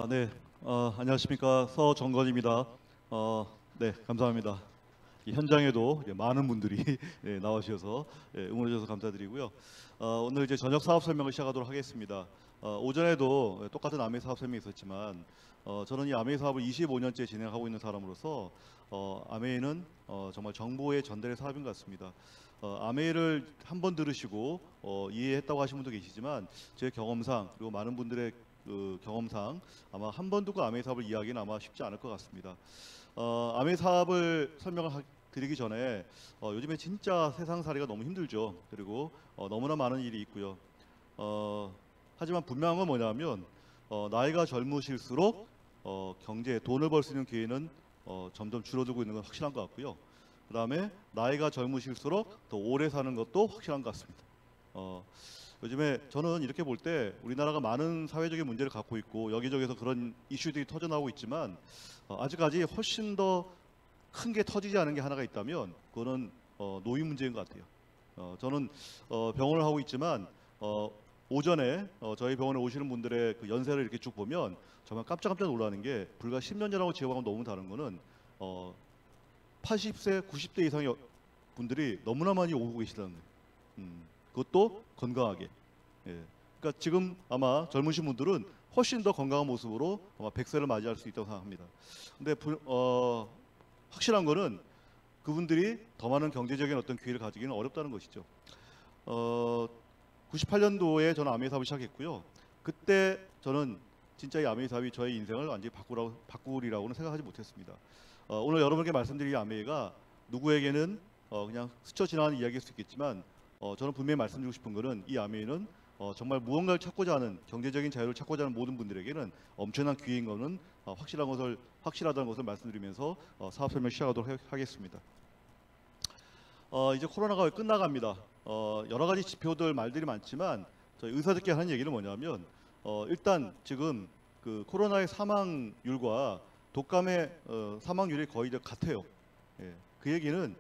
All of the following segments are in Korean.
네. 안녕하십니까. 서정건입니다. 네, 감사합니다. 이 현장에도 많은 분들이 나와주셔서 응원해 주셔서 감사드리고요. 오늘 이제 저녁 사업 설명을 시작하도록 하겠습니다. 오전에도 똑같은 아메이 사업 설명이 있었지만 저는 이 아메이 사업을 25년째 진행하고 있는 사람으로서 아메이는 정말 정보의 전달의 사업인 것 같습니다. 아메이를 한 번 들으시고 이해했다고 하신 분도 계시지만 제 경험상 그리고 많은 분들의 그 경험상 아마 한 번 듣고 아메이 사업을 이해하기는 아마 쉽지 않을 것 같습니다. 아메이 사업을 드리기 전에 요즘에 진짜 세상살이가 너무 힘들죠. 그리고 너무나 많은 일이 있고요. 하지만 분명한 건 뭐냐면 나이가 젊으실수록 경제 돈을 벌 수 있는 기회는 점점 줄어들고 있는 건 확실한 것 같고요. 그다음에 나이가 젊으실수록 더 오래 사는 것도 확실한 것 같습니다. 요즘에 저는 이렇게 볼 때 우리나라가 많은 사회적인 문제를 갖고 있고 여기저기서 그런 이슈들이 터져나오고 있지만 아직까지 훨씬 더 큰 게 터지지 않은 게 하나가 있다면 그거는 노인 문제인 것 같아요. 저는 병원을 하고 있지만 오전에 저희 병원에 오시는 분들의 그 연세를 이렇게 쭉 보면 정말 깜짝깜짝 놀라는 게 불과 10년 전하고 지금하고 너무 다른 거는 80세, 90대 이상의 분들이 너무나 많이 오고 계시다는 거예요. 그것도 건강하게. 예. 그러니까 지금 아마 젊으신 분들은 훨씬 더 건강한 모습으로 아마 100세를 맞이할 수 있다고 생각합니다. 근데 확실한 거는 그분들이 더 많은 경제적인 어떤 기회를 가지기는 어렵다는 것이죠. 98년도에 저는 아메이 사업을 시작했고요. 그때 저는 진짜 이 아메이 사업이 저의 인생을 완전히 바꾸리라고는 생각하지 못했습니다. 오늘 여러분께 말씀드릴 아메이가 누구에게는 그냥 스쳐 지나가는 이야기일 수 있겠지만 저는 분명히 말씀드리고 싶은 것은 이 아메이는 정말 무언가를 찾고자 하는 경제적인 자유를 찾고자 하는 모든 분들에게는 엄청난 기회인 것은 확실하다는 것을 말씀드리면서 사업 설명 시작하도록 하겠습니다. 이제 코로나가 끝나갑니다. 여러 가지 지표들 말들이 많지만 저희 의사들께 하는 얘기는 뭐냐면 일단 지금 그 코로나의 사망률과 독감의 사망률이 거의 같아요. 예, 그 얘기는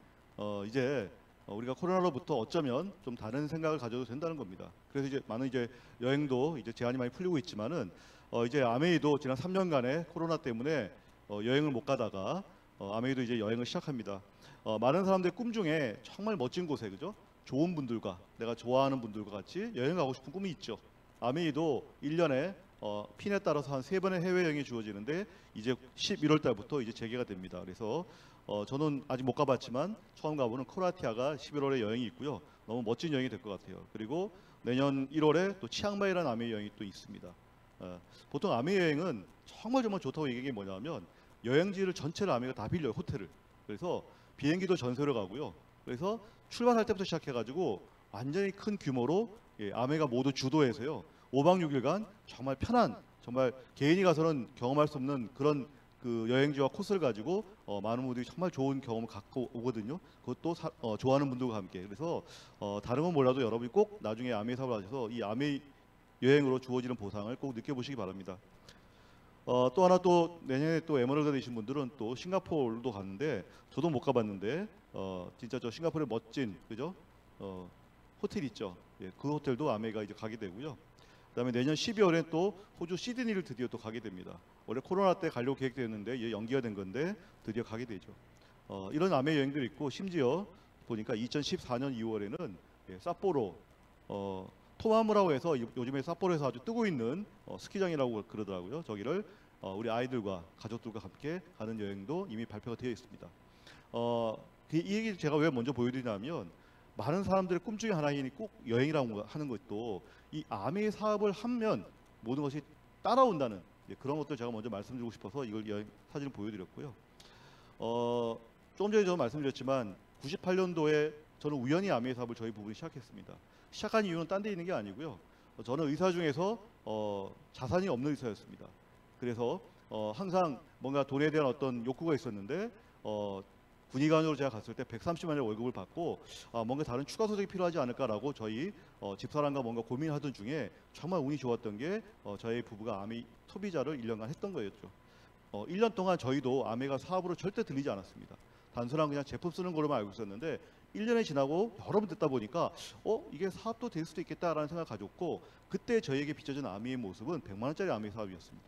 이제 우리가 코로나로부터 어쩌면 좀 다른 생각을 가져도 된다는 겁니다. 그래서 이제 많은 여행도 이제 제한이 많이 풀리고 있지만은 이제 아메이도 지난 3년간의 코로나 때문에 여행을 못 가다가 아메이도 이제 여행을 시작합니다. 많은 사람들의 꿈 중에 정말 멋진 곳에 그죠? 좋은 분들과 내가 좋아하는 분들과 같이 여행 가고 싶은 꿈이 있죠. 아메이도 1년에 핀에 따라서 한 3번의 해외여행이 주어지는데 이제 11월 달부터 이제 재개가 됩니다. 그래서 저는 아직 못 가봤지만 처음 가보는 크로아티아가 11월에 여행이 있고요. 너무 멋진 여행이 될 것 같아요. 그리고 내년 1월에 또 치앙마이라는 아메이 여행이 또 있습니다. 보통 아메이 여행은 정말 좋다고 얘기한 게 뭐냐면 여행지를 전체를 아메이가 다 빌려요. 호텔을. 그래서 비행기도 전세로 가고요. 그래서 출발할 때부터 시작해가지고 완전히 큰 규모로 아메이가 모두 주도해서요. 5박 6일간 정말 편한 정말 개인이 가서는 경험할 수 없는 그런 그 여행지와 코스를 가지고 많은 분들이 정말 좋은 경험을 갖고 오거든요. 그것도 좋아하는 분들과 함께. 그래서 다른 건 몰라도 여러분이 꼭 나중에 아메이 사업을 하셔서 이 아메이 여행으로 주어지는 보상을 꼭 느껴보시기 바랍니다. 또 하나 또 내년에 또 에머랄드 되신 분들은 또 싱가포르도 갔는데 저도 못 가봤는데 진짜 저 싱가포르의 멋진 그죠 호텔 있죠. 예, 그 호텔도 아메이가 이제 가게 되고요. 그다음에 내년 12월에 또 호주 시드니를 드디어 또 가게 됩니다. 원래 코로나 때 가려고 계획되었는데 이게 연기가 된 건데 드디어 가게 되죠. 이런 아메이 여행들이 있고 심지어 보니까 2014년 2월에는 삿포로 토마무라고 해서 요즘에 삿포로에서 아주 뜨고 있는 스키장이라고 그러더라고요. 저기를 우리 아이들과 가족들과 함께 가는 여행도 이미 발표가 되어 있습니다. 이 얘기를 제가 왜 먼저 보여드리냐면 많은 사람들의 꿈 중에 하나인 꼭 여행이라고 하는 것도 이 아메이 사업을 하면 모든 것이 따라온다는 그런 것들 제가 먼저 말씀드리고 싶어서 이걸 여행 사진을 보여드렸고요. 조금 전에 저 말씀드렸지만 98년도에 저는 우연히 아메이 사업을 저희 부부이 시작했습니다. 시작한 이유는 딴 데 있는 게 아니고요. 저는 의사 중에서 자산이 없는 의사였습니다. 그래서 항상 뭔가 돈에 대한 어떤 욕구가 있었는데 군의관으로 제가 갔을 때 130만 원의 월급을 받고 뭔가 다른 추가 소득이 필요하지 않을까라고 저희 집사람과 뭔가 고민하던 중에 정말 운이 좋았던 게 저희 부부가 아메이 소비자를 1년간 했던 거였죠. 1년 동안 저희도 아메이가 사업으로 절대 들리지 않았습니다. 단순한 그냥 제품 쓰는 걸로만 알고 있었는데 1년이 지나고 여러 번 듣다 보니까 이게 사업도 될 수도 있겠다라는 생각을 가졌고 그때 저희에게 비춰진 아메이의 모습은 100만 원짜리 아메이 사업이었습니다.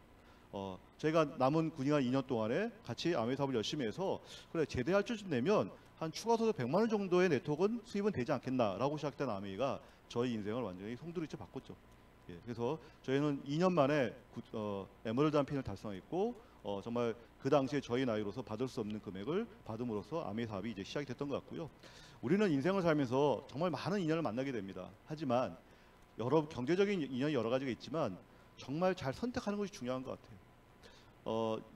저희가 남은 군의관 2년 동안에 같이 아메 사업을 열심히 해서 그래 제대할 쯤 되면 한 추가 소득 100만 원 정도의 네트워크는 수입은 되지 않겠나라고 시작된 아메이가 저희 인생을 완전히 송두리째 바꿨죠. 예, 그래서 저희는 2년 만에 에메랄드 한 핀을 달성했고 정말 그 당시에 저희 나이로서 받을 수 없는 금액을 받음으로써 아메이 사업이 이제 시작이 됐던 것 같고요. 우리는 인생을 살면서 정말 많은 인연을 만나게 됩니다. 하지만 경제적인 인연이 여러 가지가 있지만 정말 잘 선택하는 것이 중요한 것 같아요.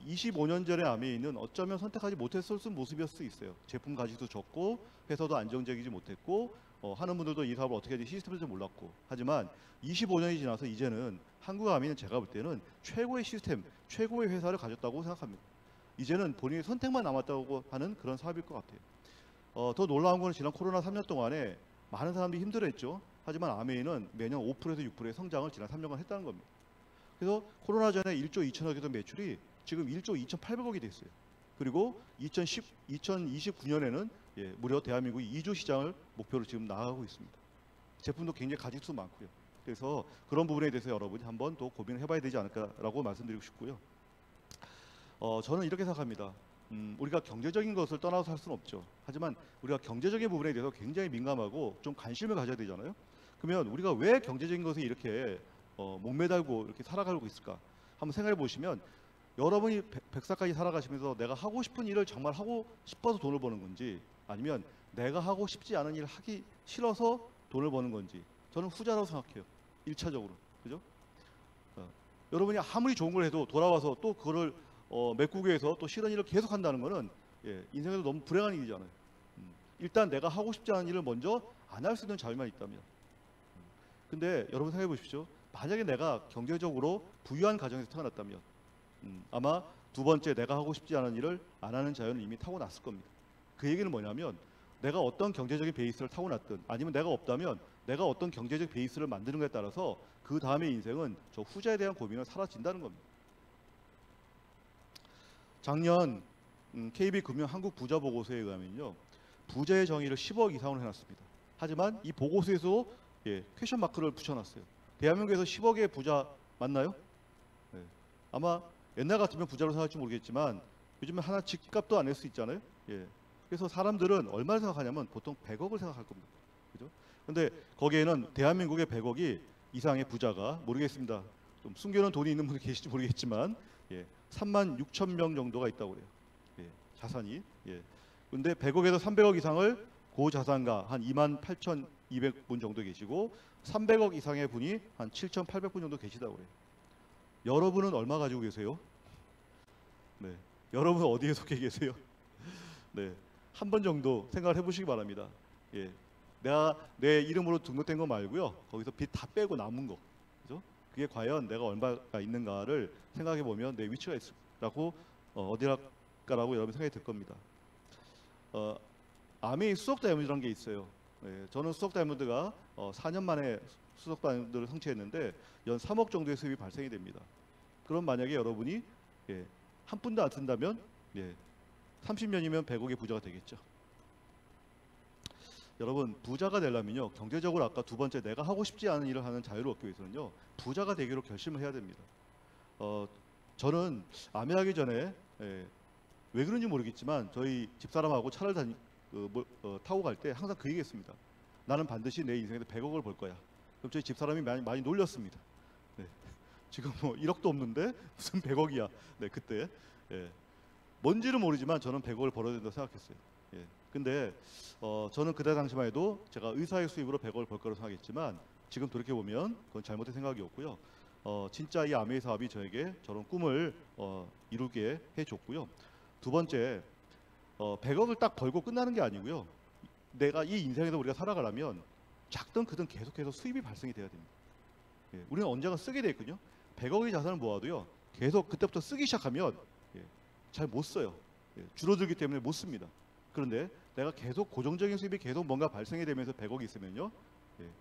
25년 전에 아메이는 어쩌면 선택하지 못했을 모습이었을 수 있어요. 제품 가치도 적고 회사도 안정적이지 못했고 하는 분들도 이 사업을 어떻게 해야 될지 시스템도 몰랐고 하지만 25년이 지나서 이제는 한국 아메이는 제가 볼 때는 최고의 시스템, 최고의 회사를 가졌다고 생각합니다. 이제는 본인의 선택만 남았다고 하는 그런 사업일 것 같아요. 더 놀라운 건 지난 코로나 3년 동안에 많은 사람들이 힘들어했죠. 하지만 아메이는 매년 5%에서 6%의 성장을 지난 3년간 했다는 겁니다. 그래서 코로나 전에 1조 2천억이던 매출이 지금 1조 2,800억이 됐어요. 그리고 2029년에는 무려 대한민국이 2조 시장을 목표로 지금 나아가고 있습니다. 제품도 굉장히 가짓수 많고요. 그래서 그런 부분에 대해서 여러분이 한번 더 고민을 해봐야 되지 않을까라고 말씀드리고 싶고요. 저는 이렇게 생각합니다. 우리가 경제적인 것을 떠나서 살 수는 없죠. 하지만 우리가 경제적인 부분에 대해서 굉장히 민감하고 좀 관심을 가져야 되잖아요. 그러면 우리가 왜 경제적인 것에 이렇게 목매달고 이렇게 살아가고 있을까? 한번 생각해 보시면 여러분이 100살까지 살아가시면서 내가 하고 싶은 일을 정말 하고 싶어서 돈을 버는 건지 아니면 내가 하고 싶지 않은 일을 하기 싫어서 돈을 버는 건지 저는 후자라고 생각해요. 1차적으로. 그죠? 여러분이 아무리 좋은 걸 해도 돌아와서 또 그거를 메꾸기 위해서 또 싫은 일을 계속 한다는 거는 인생에서 너무 불행한 일이잖아요. 일단 내가 하고 싶지 않은 일을 먼저 안 할 수 있는 자유만 있다면. 근데 여러분 생각해 보십시오. 만약에 내가 경제적으로 부유한 가정에서 태어났다면 아마 두 번째 내가 하고 싶지 않은 일을 안 하는 자유는 이미 타고났을 겁니다. 그 얘기는 뭐냐면 내가 어떤 경제적인 베이스를 타고났든 아니면 내가 없다면 내가 어떤 경제적 베이스를 만드는 것에 따라서 그 다음의 인생은 저 후자에 대한 고민은 사라진다는 겁니다. 작년 KB금융 한국 부자 보고서에 의하면요. 부자의 정의를 10억 이상으로 해놨습니다. 하지만 이 보고서에서 퀘션 마크를 붙여놨어요. 대한민국에서 10억의 부자 맞나요? 네. 아마 옛날 같으면 부자로 생각할지 모르겠지만 요즘은 하나 집값도 안 낼 수 있잖아요. 그래서 사람들은 얼마를 생각하냐면 보통 100억을 생각할 겁니다. 그죠? 근데 거기에는 대한민국의 100억이 이상의 부자가 모르겠습니다. 좀 숨겨놓은 돈이 있는 분이 계실지 모르겠지만 3만 6천 명 정도가 있다고 그래요. 자산이. 근데 100억에서 300억 이상을 고자산가 한 2만 8,200분 정도 계시고 300억 이상의 분이 한 7,800분 정도 계시다고 그래요. 여러분은 얼마 가지고 계세요? 네. 여러분 어디에 속해 계세요? 네. 한 번 정도 생각을 해보시기 바랍니다. 내가 내 이름으로 등록된 거 말고요. 거기서 빚 다 빼고 남은 거. 그죠? 그게 과연 내가 얼마가 있는가를 생각해 보면 내 위치가 있을라고 어디랄까라고 여러분 생각이 들 겁니다. 아메이 수석 다이아몬드라는 게 있어요. 저는 수석 다이아몬드가 4년 만에 수석 다이아몬드를 성취했는데 연 3억 정도의 수입이 발생이 됩니다. 그럼 만약에 여러분이 한 푼도 안 쓴다면 30년이면 100억의 부자가 되겠죠. 여러분 부자가 되려면요 경제적으로 아까 두 번째 내가 하고 싶지 않은 일을 하는 자유를 얻기 위해서는요 부자가 되기로 결심을 해야 됩니다. 저는 아메하기 전에 왜 그런지 모르겠지만 저희 집사람하고 차를 타고 갈 때 항상 그 얘기했습니다. 나는 반드시 내 인생에서 100억을 벌 거야. 그럼 저희 집사람이 많이 놀렸습니다. 지금 뭐 1억도 없는데 무슨 100억이야. 그때 뭔지는 모르지만 저는 100억을 벌어야 된다고 생각했어요. 근데 저는 그때 당시만 해도 제가 의사의 수입으로 100억을 벌 거라고 생각했지만 지금 돌이켜보면 그건 잘못된 생각이었고요. 진짜 이 아메이 사업이 저에게 저런 꿈을 이루게 해줬고요. 두 번째 100억을 딱 벌고 끝나는 게 아니고요. 내가 이 인생에서 우리가 살아가려면 작든 크든 계속해서 수입이 발생이 돼야 됩니다. 우리는 언젠가 쓰게 돼 있거든요. 100억의 자산을 모아도요. 계속 그때부터 쓰기 시작하면 잘 못 써요. 줄어들기 때문에 못 씁니다. 그런데 내가 계속 고정적인 수입이 계속 뭔가 발생이 되면서 100억이 있으면요.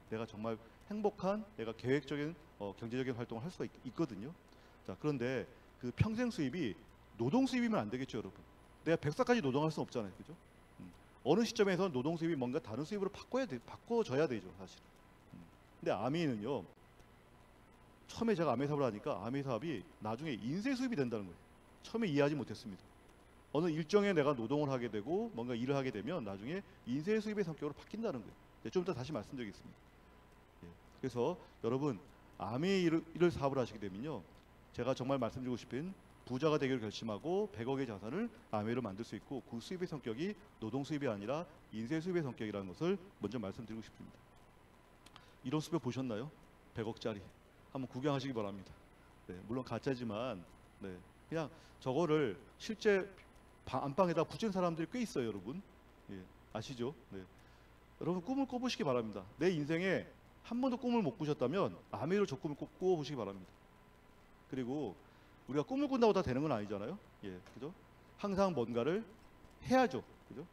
내가 정말 행복한 내가 계획적인 경제적인 활동을 할 수가 있거든요. 자, 그런데 그 평생 수입이 노동 수입이면 안 되겠죠, 여러분. 내가 100살까지 노동할 수는 없잖아요. 그죠? 어느 시점에서 노동 수입이 뭔가 다른 수입으로 바꿔줘야 되죠, 사실. 근데 아메이는요. 처음에 제가 암웨이 사업을 하니까 암웨이 사업이 나중에 인쇄 수입이 된다는 거예요. 처음에 이해하지 못했습니다. 어느 일정에 내가 노동을 하게 되고 뭔가 일을 하게 되면 나중에 인쇄 수입의 성격으로 바뀐다는 거예요. 좀 이따 다시 말씀드리겠습니다. 예. 그래서 여러분 암웨이 일을 사업을 하시게 되면요, 제가 정말 말씀드리고 싶은 부자가 되기를 결심하고 100억의 자산을 암웨이로 만들 수 있고, 그 수입의 성격이 노동 수입이 아니라 인쇄 수입의 성격이라는 것을 먼저 말씀드리고 싶습니다. 이런 수입 보셨나요? 100억짜리 한번 구경하시기 바랍니다. 네, 물론 가짜지만 네, 그냥 저거를 실제 안방에다 붙인 사람들이 꽤 있어요, 여러분. 예, 아시죠? 네. 여러분 꿈을 꿔보시기 바랍니다. 내 인생에 한 번도 꿈을 못 꾸셨다면 암웨이로 저 꿈을 꼭 꾸어보시기 바랍니다. 그리고 우리가 꿈을 꾼다고 다 되는 건 아니잖아요. 예, 그죠? 항상 뭔가를 해야죠, 그죠?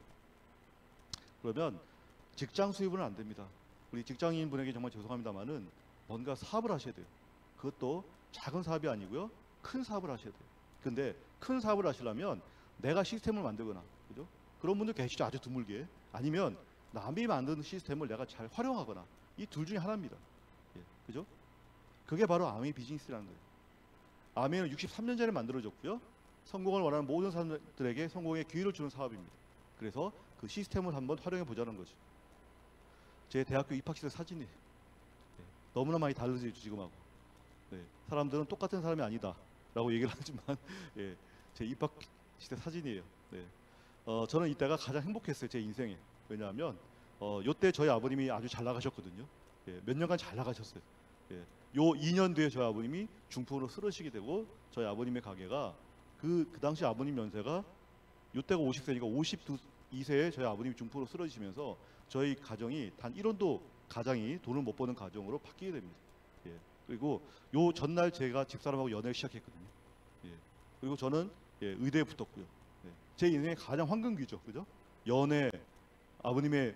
그러면 직장 수입은 안 됩니다. 우리 직장인 분에게 정말 죄송합니다만은 뭔가 사업을 하셔야 돼요. 그것도 작은 사업이 아니고요, 큰 사업을 하셔야 돼요. 근데 큰 사업을 하시려면 내가 시스템을 만들거나, 그죠? 그런 분들 계시죠, 아주 드물게. 아니면 남이 만드는 시스템을 내가 잘 활용하거나, 이 둘 중에 하나입니다. 예, 그죠? 그게 바로 암웨이 비즈니스라는 거예요. 암웨이는 63년 전에 만들어졌고요, 성공을 원하는 모든 사람들에게 성공의 기회를 주는 사업입니다. 그래서 그 시스템을 한번 활용해 보자는 거죠. 제 대학교 입학시절 사진이 너무나 많이 다르죠, 지금하고. 네, 사람들은 똑같은 사람이 아니다 라고 얘기를 하지만 예, 제 입학시대 사진이에요. 네. 저는 이때가 가장 행복했어요, 제 인생에. 왜냐하면 요때 저희 아버님이 아주 잘 나가셨거든요. 예, 몇 년간 잘 나가셨어요. 예, 요 2년 뒤에 저희 아버님이 중풍으로 쓰러지게 되고, 저희 아버님의 가게가 그 당시 아버님 연세가 요때가 50세니까 52세에 저희 아버님이 중풍으로 쓰러지시면서 저희 가정이 단 1원도 가장이 돈을 못 버는 가정으로 바뀌게 됩니다. 예. 그리고 요 전날 제가 집사람하고 연애를 시작했거든요. 예. 그리고 저는 의대에 붙었고요. 예. 제 인생의 가장 황금기죠, 그죠? 연애, 아버님의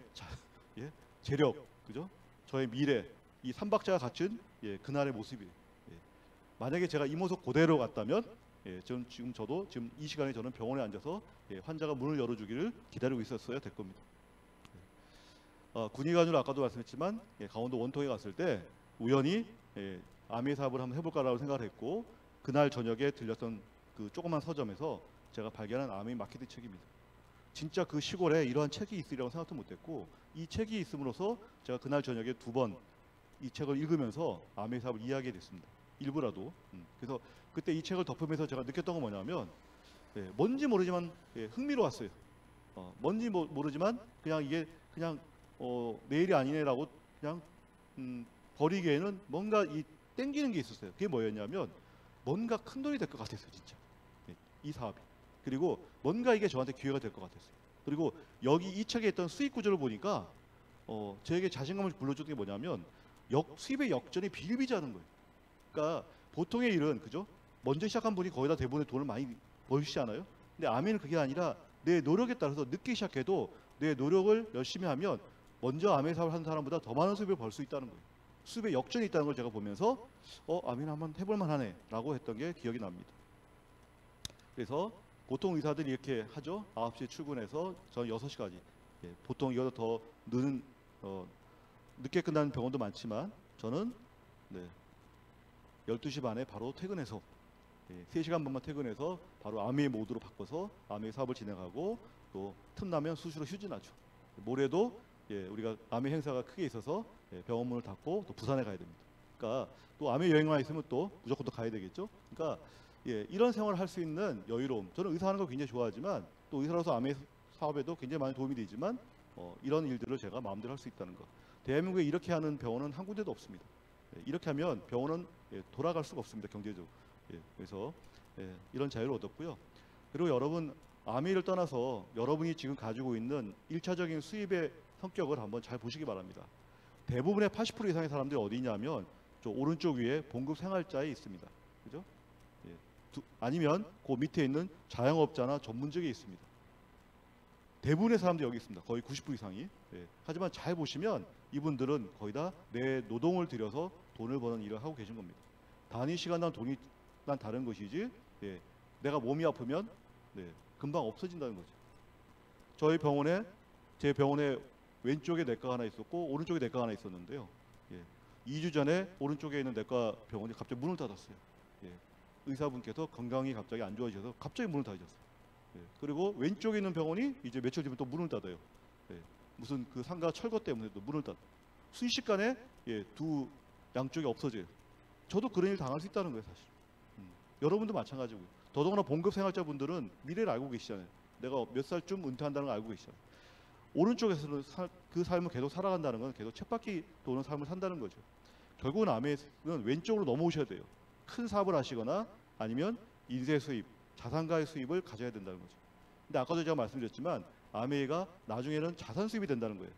재력, 그죠? 저의 미래, 이 삼박자가 갖춘 그날의 모습이에요. 예. 만약에 제가 이 모습 그대로 갔다면, 저도 지금 이 시간에 저는 병원에 앉아서 환자가 문을 열어주기를 기다리고 있었어야 될 겁니다. 군의관으로 아까도 말씀했지만 강원도 원통에 갔을 때 우연히 암웨이 사업을 한번 해볼까라고 생각을 했고, 그날 저녁에 들렸던 그 조그만 서점에서 제가 발견한 암웨이 마케팅 책입니다. 진짜 그 시골에 이러한 책이 있으리라고 생각도 못했고, 이 책이 있음으로써 제가 그날 저녁에 2번 이 책을 읽으면서 암웨이 사업을 이해하게 됐습니다. 일부라도. 그래서 그때 이 책을 덮으면서 제가 느꼈던 건 뭐냐면, 뭔지 모르지만 흥미로웠어요. 뭔지 모르지만 그냥 이게 그냥 내 일이 아니네라고 그냥 버리기에는 뭔가 이 땡기는 게 있었어요. 그게 뭐였냐면, 뭔가 큰 돈이 될 것 같았어요, 진짜. 이 사업이. 그리고 뭔가 이게 저한테 기회가 될 것 같았어요. 그리고 여기 이 책에 있던 수익 구조를 보니까 저에게 자신감을 불러주는 게 뭐냐면, 수입의 역전이 비일비재하는 거예요. 그러니까 보통의 일은, 그죠? 먼저 시작한 분이 거의 다 대부분의 돈을 많이 벌시잖아요. 근데 암웨이는 그게 아니라 내 노력에 따라서 늦게 시작해도 내 노력을 열심히 하면 먼저 암웨이 사업을 하는 사람보다 더 많은 수입을 벌 수 있다는 거예요. 수입의 역전이 있다는 걸 제가 보면서 암웨이는 한번 해볼 만하네 라고 했던 게 기억이 납니다. 그래서 보통 의사들이 이렇게 하죠. 9시에 출근해서 저는 6시까지. 보통 이거보다 더 늦게 끝나는 병원도 많지만, 저는 12시 반에 바로 퇴근해서 3시간 반만 퇴근해서 바로 암웨이 모드로 바꿔서 암웨이 사업을 진행하고, 또 틈나면 수시로 휴진하죠. 모레도 우리가 암웨이 행사가 크게 있어서 병원 문을 닫고 또 부산에 가야 됩니다. 그러니까 또 암웨이 여행만 있으면 또 무조건 또 가야 되겠죠. 그러니까 이런 생활을 할 수 있는 여유로움. 저는 의사하는 걸 굉장히 좋아하지만, 또 의사로서 암웨이 사업에도 굉장히 많은 도움이 되지만, 이런 일들을 제가 마음대로 할 수 있다는 것. 대한민국에 이렇게 하는 병원은 한 군데도 없습니다. 이렇게 하면 병원은 돌아갈 수가 없습니다, 경제적으로. 그래서 이런 자유를 얻었고요. 그리고 여러분, 암웨이를 떠나서 여러분이 지금 가지고 있는 1차적인 수입의 성격을 한번 잘 보시기 바랍니다. 대부분의 80% 이상의 사람들이 어디 있냐면, 저 오른쪽 위에 봉급 생활자에 있습니다. 그죠? 아니면 그 밑에 있는 자영업자나 전문직에 있습니다. 대부분의 사람들이 여기 있습니다. 거의 90% 이상이. 하지만 잘 보시면 이분들은 거의 다 내 노동을 들여서 돈을 버는 일을 하고 계신 겁니다. 단위 시간당 돈이 난 다른 것이지, 내가 몸이 아프면 금방 없어진다는 거죠. 제 병원에 왼쪽에 내과가 하나 있었고 오른쪽에 내과가 하나 있었는데요. 2주 전에 오른쪽에 있는 내과 병원이 갑자기 문을 닫았어요. 예. 의사분께서 건강이 갑자기 안 좋아지셔서 갑자기 문을 닫으셨어요. 예. 그리고 왼쪽에 있는 병원이 이제 며칠 뒤면 또 문을 닫아요. 예. 무슨 그 상가 철거 때문에 또 문을 닫아. 순식간에 예, 두 양쪽이 없어져요. 저도 그런 일 당할 수 있다는 거예요, 사실. 여러분도 마찬가지고요. 더더구나 봉급 생활자분들은 미래를 알고 계시잖아요. 내가 몇 살쯤 은퇴한다는 걸 알고 계시잖아요. 오른쪽에서는 그 삶을 계속 살아간다는 건 계속 쳇바퀴 도는 삶을 산다는 거죠. 결국은 아메는 왼쪽으로 넘어오셔야 돼요. 큰 사업을 하시거나 아니면 인세 수입, 자산가의 수입을 가져야 된다는 거죠. 근데 아까도 제가 말씀드렸지만 아메이가 나중에는 자산 수입이 된다는 거예요.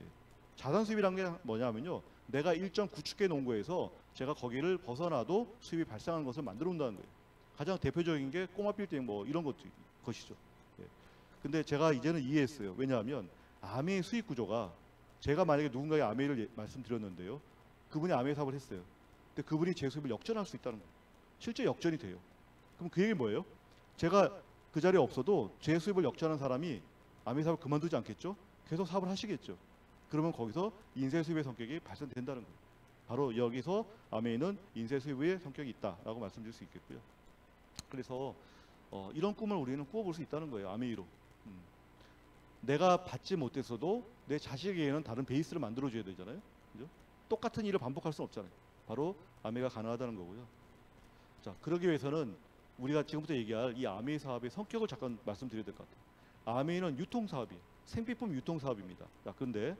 예. 자산 수입이란 게 뭐냐면요. 내가 일정 구축해 놓은 거에서 제가 거기를 벗어나도 수입이 발생하는 것을 만들어 온다는 거예요. 가장 대표적인 게 꼬마 빌딩 뭐 이런 것이죠. 예. 근데 제가 이제는 이해했어요. 왜냐하면 아메의 수익 구조가 제가 만약에 누군가의 아메이를 말씀드렸는데요. 그분이 아메이 사업을 했어요. 근데 그분이 제 수입을 역전할 수 있다는 거예요. 실제 역전이 돼요. 그럼 그 얘기는 뭐예요? 제가 그 자리에 없어도 제 수입을 역전한 사람이 아메이 사업을 그만두지 않겠죠? 계속 사업을 하시겠죠. 그러면 거기서 인쇄 수입의 성격이 발생된다는 거예요. 바로 여기서 아메이는 인쇄 수입의 성격이 있다라고 말씀드릴 수 있겠고요. 그래서 이런 꿈을 우리는 꾸어볼 수 있다는 거예요. 아메이로. 내가 받지 못했어도 내 자식에게는 다른 베이스를 만들어줘야 되잖아요. 그죠? 똑같은 일을 반복할 수는 없잖아요. 바로 아메이가 가능하다는 거고요. 자, 그러기 위해서는 우리가 지금부터 얘기할 이 아메이 사업의 성격을 잠깐 말씀드려야 될 것 같아요. 아메이는 유통사업이에요. 생필품 유통사업입니다. 자, 그런데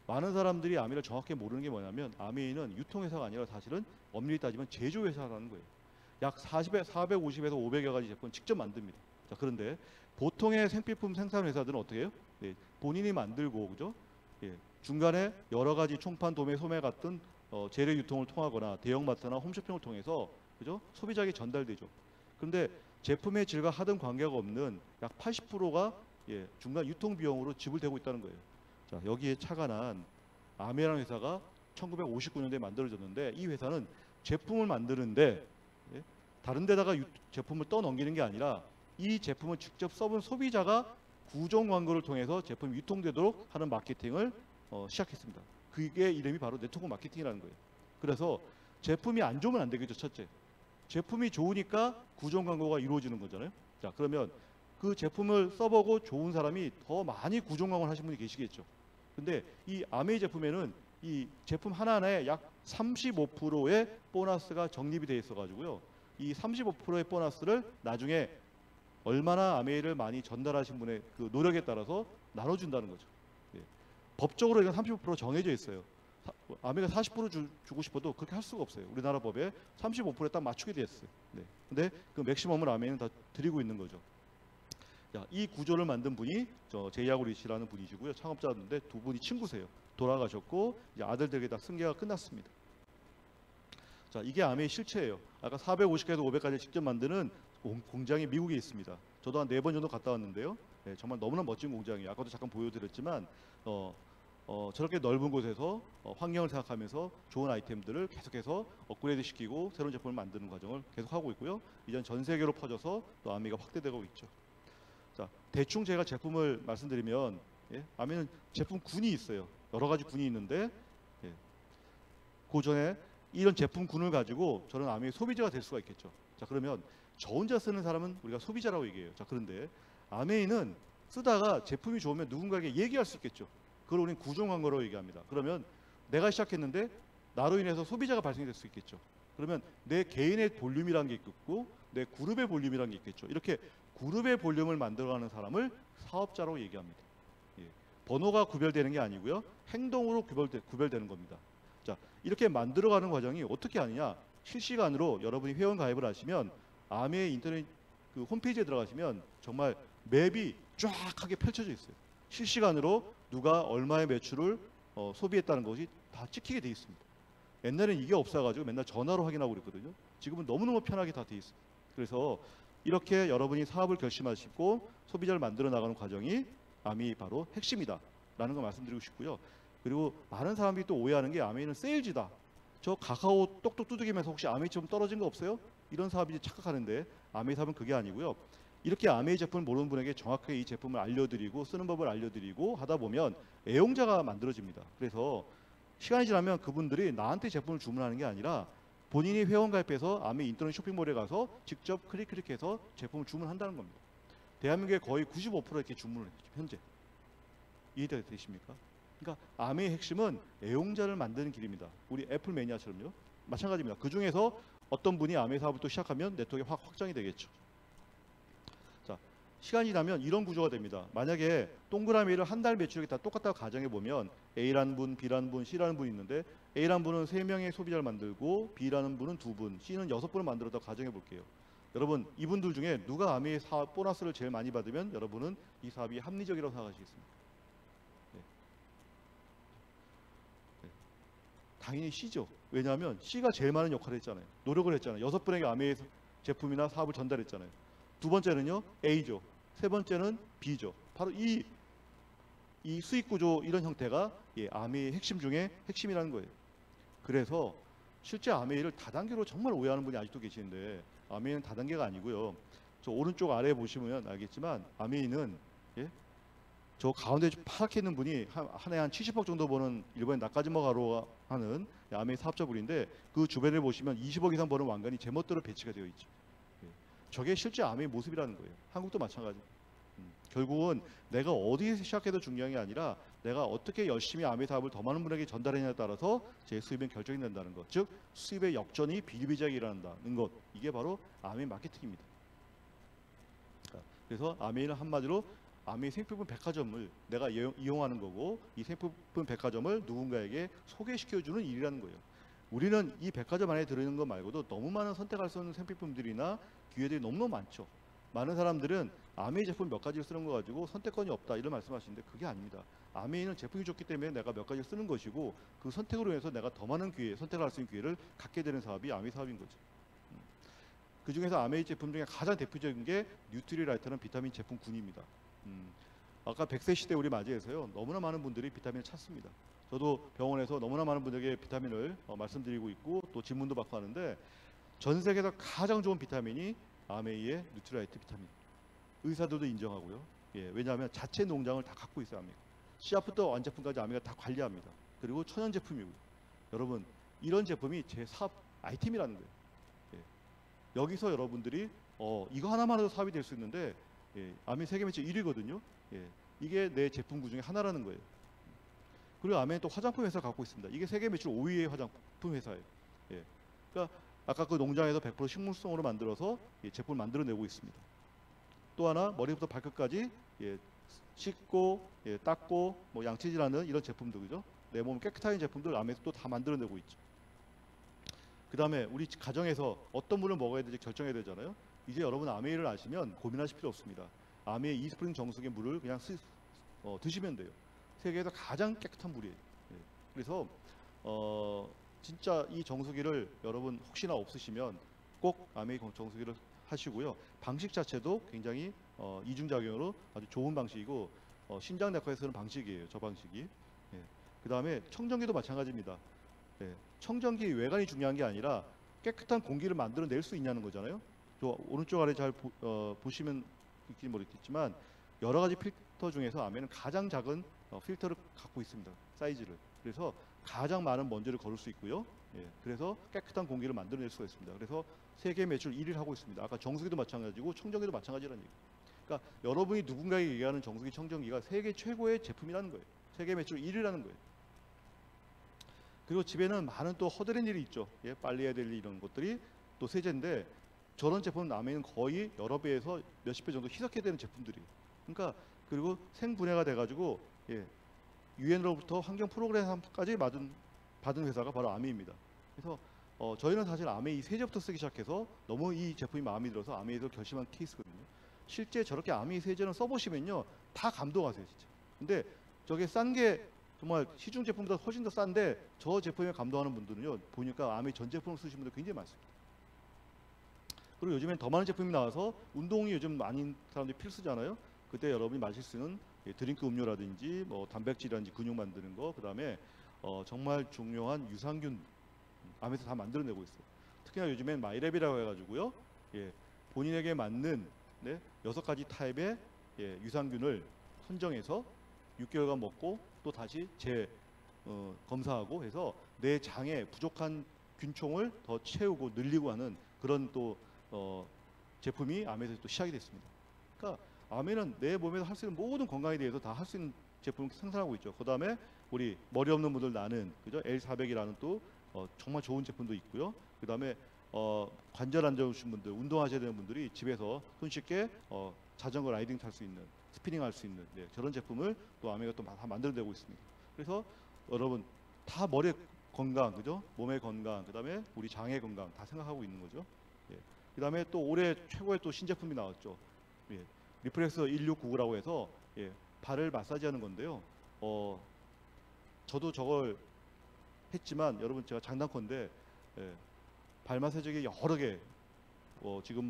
많은 사람들이 아메이를 정확히 모르는 게 뭐냐면 아메이는 유통회사가 아니라 사실은 엄밀히 따지면 제조회사라는 거예요. 약 450에서 500여 가지 제품을 직접 만듭니다. 자, 그런데 보통의 생필품 생산 회사들은 어떻게 해요? 예, 본인이 만들고 그죠? 예, 중간에 여러 가지 총판, 도매, 소매 같은 재래 유통을 통하거나 대형마트나 홈쇼핑을 통해서 그죠? 소비자에게 전달되죠. 그런데 제품의 질과 하등 관계가 없는 약 80%가 예, 중간 유통 비용으로 지불되고 있다는 거예요. 자, 여기에 착안한 아메라는 회사가 1959년도에 만들어졌는데 이 회사는 제품을 만드는데 예, 다른 데다가 제품을 떠넘기는 게 아니라 이 제품을 직접 써본 소비자가 구종 광고를 통해서 제품이 유통되도록 하는 마케팅을 시작했습니다. 그게 이름이 바로 네트워크 마케팅이라는 거예요. 그래서 제품이 안 좋으면 안 되겠죠. 첫째. 제품이 좋으니까 구종 광고가 이루어지는 거잖아요. 자, 그러면 그 제품을 써보고 좋은 사람이 더 많이 구종 광고를 하신 분이 계시겠죠. 근데 이 아메이 제품에는 이 제품 하나하나에 약 35%의 보너스가 적립이 되어 있어 가지고요. 이 35%의 보너스를 나중에 얼마나 아메이를 많이 전달하신 분의 그 노력에 따라서 나눠준다는 거죠. 예. 법적으로 이건 30% 정해져 있어요. 아메이가 40% 주고 싶어도 그렇게 할 수가 없어요. 우리나라 법에 35%에 딱 맞추게 됐어요. 네. 근데 그 맥시멈을 아메이는 다 드리고 있는 거죠. 자, 이 구조를 만든 분이 제이하고 리시라는 분이시고요. 창업자인데 두 분이 친구세요. 돌아가셨고 이제 아들들에게 다 승계가 끝났습니다. 자, 이게 아메이 실체예요. 아까 450개에서 500까지 직접 만드는 공장이 미국에 있습니다. 저도 한 4번 정도 갔다 왔는데요. 네, 정말 너무나 멋진 공장이에요. 아까도 잠깐 보여드렸지만 저렇게 넓은 곳에서 환경을 생각하면서 좋은 아이템들을 계속해서 업그레이드 시키고 새로운 제품을 만드는 과정을 계속하고 있고요. 이젠 전 세계로 퍼져서 또 아메이가 확대되고 있죠. 자, 대충 제가 제품을 말씀드리면 예, 아메이는 제품 군이 있어요. 여러 가지 군이 있는데 예, 그 전에 이런 제품 군을 가지고 저는 아메이 소비자가 될 수가 있겠죠. 자, 그러면 저 혼자 쓰는 사람은 우리가 소비자라고 얘기해요. 자, 그런데 아메이는 쓰다가 제품이 좋으면 누군가에게 얘기할 수 있겠죠. 그걸 우리는 구종 광고로 얘기합니다. 그러면 내가 시작했는데 나로 인해서 소비자가 발생될 수 있겠죠. 그러면 내 개인의 볼륨이라는 게 있고 내 그룹의 볼륨이라는 게 있겠죠. 이렇게 그룹의 볼륨을 만들어가는 사람을 사업자라고 얘기합니다. 예. 번호가 구별되는 게 아니고요. 행동으로 구별되는 겁니다. 자, 이렇게 만들어가는 과정이 어떻게 하느냐. 실시간으로 여러분이 회원 가입을 하시면 아메이 인터넷 그 홈페이지에 들어가시면 정말 맵이 쫙 하게 펼쳐져 있어요. 실시간으로 누가 얼마의 매출을 소비했다는 것이 다 찍히게 돼 있습니다. 옛날엔 이게 없어가지고 맨날 전화로 확인하고 그랬거든요. 지금은 너무너무 편하게 다 돼 있어요. 그래서 이렇게 여러분이 사업을 결심하시고 소비자를 만들어 나가는 과정이 아메이 바로 핵심이다라는 걸 말씀드리고 싶고요. 그리고 많은 사람들이 또 오해하는 게 아메이는 세일즈다. 저 카카오 똑똑 두들기면서 혹시 아메이처럼 떨어진 거 없어요? 이런 사업이 착각하는데 아메이 사업은 그게 아니고요. 이렇게 아메이 제품을 모르는 분에게 정확하게 이 제품을 알려드리고 쓰는 법을 알려드리고 하다 보면 애용자가 만들어집니다. 그래서 시간이 지나면 그분들이 나한테 제품을 주문하는 게 아니라 본인이 회원 가입해서 아메이 인터넷 쇼핑몰에 가서 직접 클릭해서 제품을 주문한다는 겁니다. 대한민국의 거의 95% 이렇게 주문을 했죠, 현재. 이해되십니까? 그러니까 아메의 핵심은 애용자를 만드는 길입니다. 우리 애플 매니아처럼요. 마찬가지입니다. 그 중에서 어떤 분이 아메 사업을 또 시작하면 네트워크가 확 확장이 되겠죠. 자, 시간이 지나면 이런 구조가 됩니다. 만약에 동그라미를 한 달 매출이 다 똑같다고 가정해 보면 A라는 분, B라는 분, C라는 분이 있는데 A라는 분은 3명의 소비자를 만들고 B라는 분은 2분, C는 6분을 만들었다고 가정해 볼게요. 여러분, 이분들 중에 누가 아메의 사업 보너스를 제일 많이 받으면 여러분은 이 사업이 합리적이라고 생각하시겠습니까? 네. 네. 당연히 C죠. 왜냐하면 C가 제일 많은 역할을 했잖아요. 노력을 했잖아요. 6분에게 아메의 제품이나 사업을 전달했잖아요. 두 번째는요, A죠. 세 번째는 B죠. 바로 이 수익 구조 이런 형태가 아메의 핵심 중에 핵심이라는 거예요. 그래서 실제 아메이를 다단계로 정말 오해하는 분이 아직도 계시는데 아메이는 다단계가 아니고요. 저 오른쪽 아래에 보시면 알겠지만 아메이는 저 가운데 파랗게 있는 분이 한 해 한 70억 정도 버는 일본의 나카지마 가로가 하는 아메이 사업자분인데 그 주변에 보시면 20억 이상 버는 왕관이 제멋대로 배치가 되어 있죠. 저게 실제 아메이 모습이라는 거예요. 한국도 마찬가지. 결국은 내가 어디에서 시작해도 중요한 게 아니라 내가 어떻게 열심히 아메이 사업을 더 많은 분에게 전달하느냐에 따라서 제 수입은 결정이 된다는 것. 즉 수입의 역전이 비일비재하게 일어난다는 것. 이게 바로 아메이 마케팅입니다. 그래서 아메이는 한마디로 아메이 생필품 백화점을 내가 이용하는 거고 이 생필품 백화점을 누군가에게 소개시켜주는 일이라는 거예요. 우리는 이 백화점 안에 들어있는 것 말고도 너무 많은 선택할 수 있는 생필품들이나 기회들이 너무너무 많죠. 많은 사람들은 아메이 제품 몇 가지를 쓰는 거 가지고 선택권이 없다 이런 말씀하시는데 그게 아닙니다. 아메이는 제품이 좋기 때문에 내가 몇 가지를 쓰는 것이고 그 선택으로 해서 내가 더 많은 기회, 선택을 할 수 있는 기회를 갖게 되는 사업이 아메이 사업인 거죠. 그 중에서 아메이 제품 중에 가장 대표적인 게 뉴트리라이트는 비타민 제품군입니다. 아까 100세 시대 우리 맞이해서요 너무나 많은 분들이 비타민을 찾습니다. 저도 병원에서 너무나 많은 분들에게 비타민을 말씀드리고 있고 또 질문도 받고 하는데 전 세계에서 가장 좋은 비타민이 아메이의 뉴트리라이트 비타민. 의사들도 인정하고요. 왜냐하면 자체 농장을 다 갖고 있어요. 아메이가. 씨앗부터 완제품까지 아메이가 다 관리합니다. 그리고 천연 제품이고요. 여러분 이런 제품이 제 사업 아이템이라는 거예요. 여기서 여러분들이 이거 하나만 해도 사업이 될 수 있는데 아메이 세계 매출 1위거든요. 이게 내 제품군 중에 하나라는 거예요. 그리고 아메이는 또 화장품 회사를 갖고 있습니다. 이게 세계 매출 5위의 화장품 회사예요. 그러니까 아까 그 농장에서 100% 식물성으로 만들어서 제품을 만들어내고 있습니다. 또 하나 머리부터 발끝까지 씻고 닦고 뭐 양치질하는 이런 제품들 그죠? 내 몸 깨끗하게 하는 제품들 아메이에서 또 다 만들어내고 있죠. 그 다음에 우리 가정에서 어떤 물을 먹어야 될지 결정해야 되잖아요. 이제 여러분 아메이를 아시면 고민하실 필요 없습니다. 아메이 이스프링 정수기의 물을 그냥 드시면 돼요. 세계에서 가장 깨끗한 물이에요. 그래서 진짜 이 정수기를 여러분 혹시나 없으시면 꼭 아메이 정수기를 하시고요. 방식 자체도 굉장히 이중작용으로 아주 좋은 방식이고 신장내과에 쓰는 방식이에요. 저 방식이. 그 다음에 청정기도 마찬가지입니다. 청정기 외관이 중요한 게 아니라 깨끗한 공기를 만들어낼 수 있냐는 거잖아요. 저 오른쪽 아래 잘 보시면 있긴 모르겠지만 여러 가지 필터 중에서 아메는 가장 작은 필터를 갖고 있습니다. 사이즈를. 그래서 가장 많은 먼지를 걸을 수 있고요. 그래서 깨끗한 공기를 만들어낼 수가 있습니다. 그래서 세계 매출 1위를 하고 있습니다. 아까 정수기도 마찬가지고 청정기도 마찬가지라는 얘기. 그러니까 여러분이 누군가에게 얘기하는 정수기, 청정기가 세계 최고의 제품이라는 거예요. 세계 매출 1위라는 거예요. 그리고 집에는 많은 또 허드렛 일이 있죠. 빨리 해야 될 이런 것들이 또 세제인데 저런 제품은 아메이는 거의 여러 배에서 몇십 배 정도 희석해야 되는 제품들이에요. 그러니까 그리고 생분해가 돼가지고 유엔으로부터 환경 프로그램까지 받은 회사가 바로 아메이입니다. 그래서 저희는 사실 아메이 세제부터 쓰기 시작해서 너무 이 제품이 마음에 들어서 아메이에서 결심한 케이스거든요. 실제 저렇게 아메이 세제는 써보시면요 다 감동하세요 진짜. 근데 저게 싼 게 정말 시중 제품보다 훨씬 더 싼데 저 제품에 감동하는 분들은요 보니까 아메이 전 제품을 쓰시는 분들 굉장히 많습니다. 그리고 요즘엔 더 많은 제품이 나와서 운동이 요즘 많은 사람들이 필수잖아요. 그때 여러분이 마실 수 있는 드링크 음료라든지 뭐 단백질이라든지 근육 만드는 거, 그다음에 정말 중요한 유산균 암에서 다 만들어내고 있어요. 특히나 요즘엔 마이랩이라고 해가지고요, 본인에게 맞는 6가지 타입의 유산균을 선정해서 6개월간 먹고 또 다시 검사하고 해서 내 장에 부족한 균총을 더 채우고 늘리고 하는 그런 또 제품이 아메에서 또 시작이 됐습니다. 그러니까 아메는 내 몸에서 할 수 있는 모든 건강에 대해서 다 할 수 있는 제품을 생산하고 있죠. 그다음에 우리 머리 없는 분들 나는 그죠? L400이라는 또 정말 좋은 제품도 있고요. 그다음에 관절 안 좋으신 분들, 운동하셔야 되는 분들이 집에서 손쉽게 자전거 라이딩 탈 수 있는, 스피닝 할 수 있는 저런 제품을 또 아메가 또 다 만들어내고 있습니다. 그래서 여러분 다 머리의 건강, 그죠? 몸의 건강, 그다음에 우리 장의 건강 다 생각하고 있는 거죠. 예. 그다음에 또 올해 최고의 또 신제품이 나왔죠. 예. 리프렉스 1699라고 해서 발을 마사지하는 건데요. 저도 저걸 했지만 여러분 제가 장단컨대 발 마사지기 여러 개 지금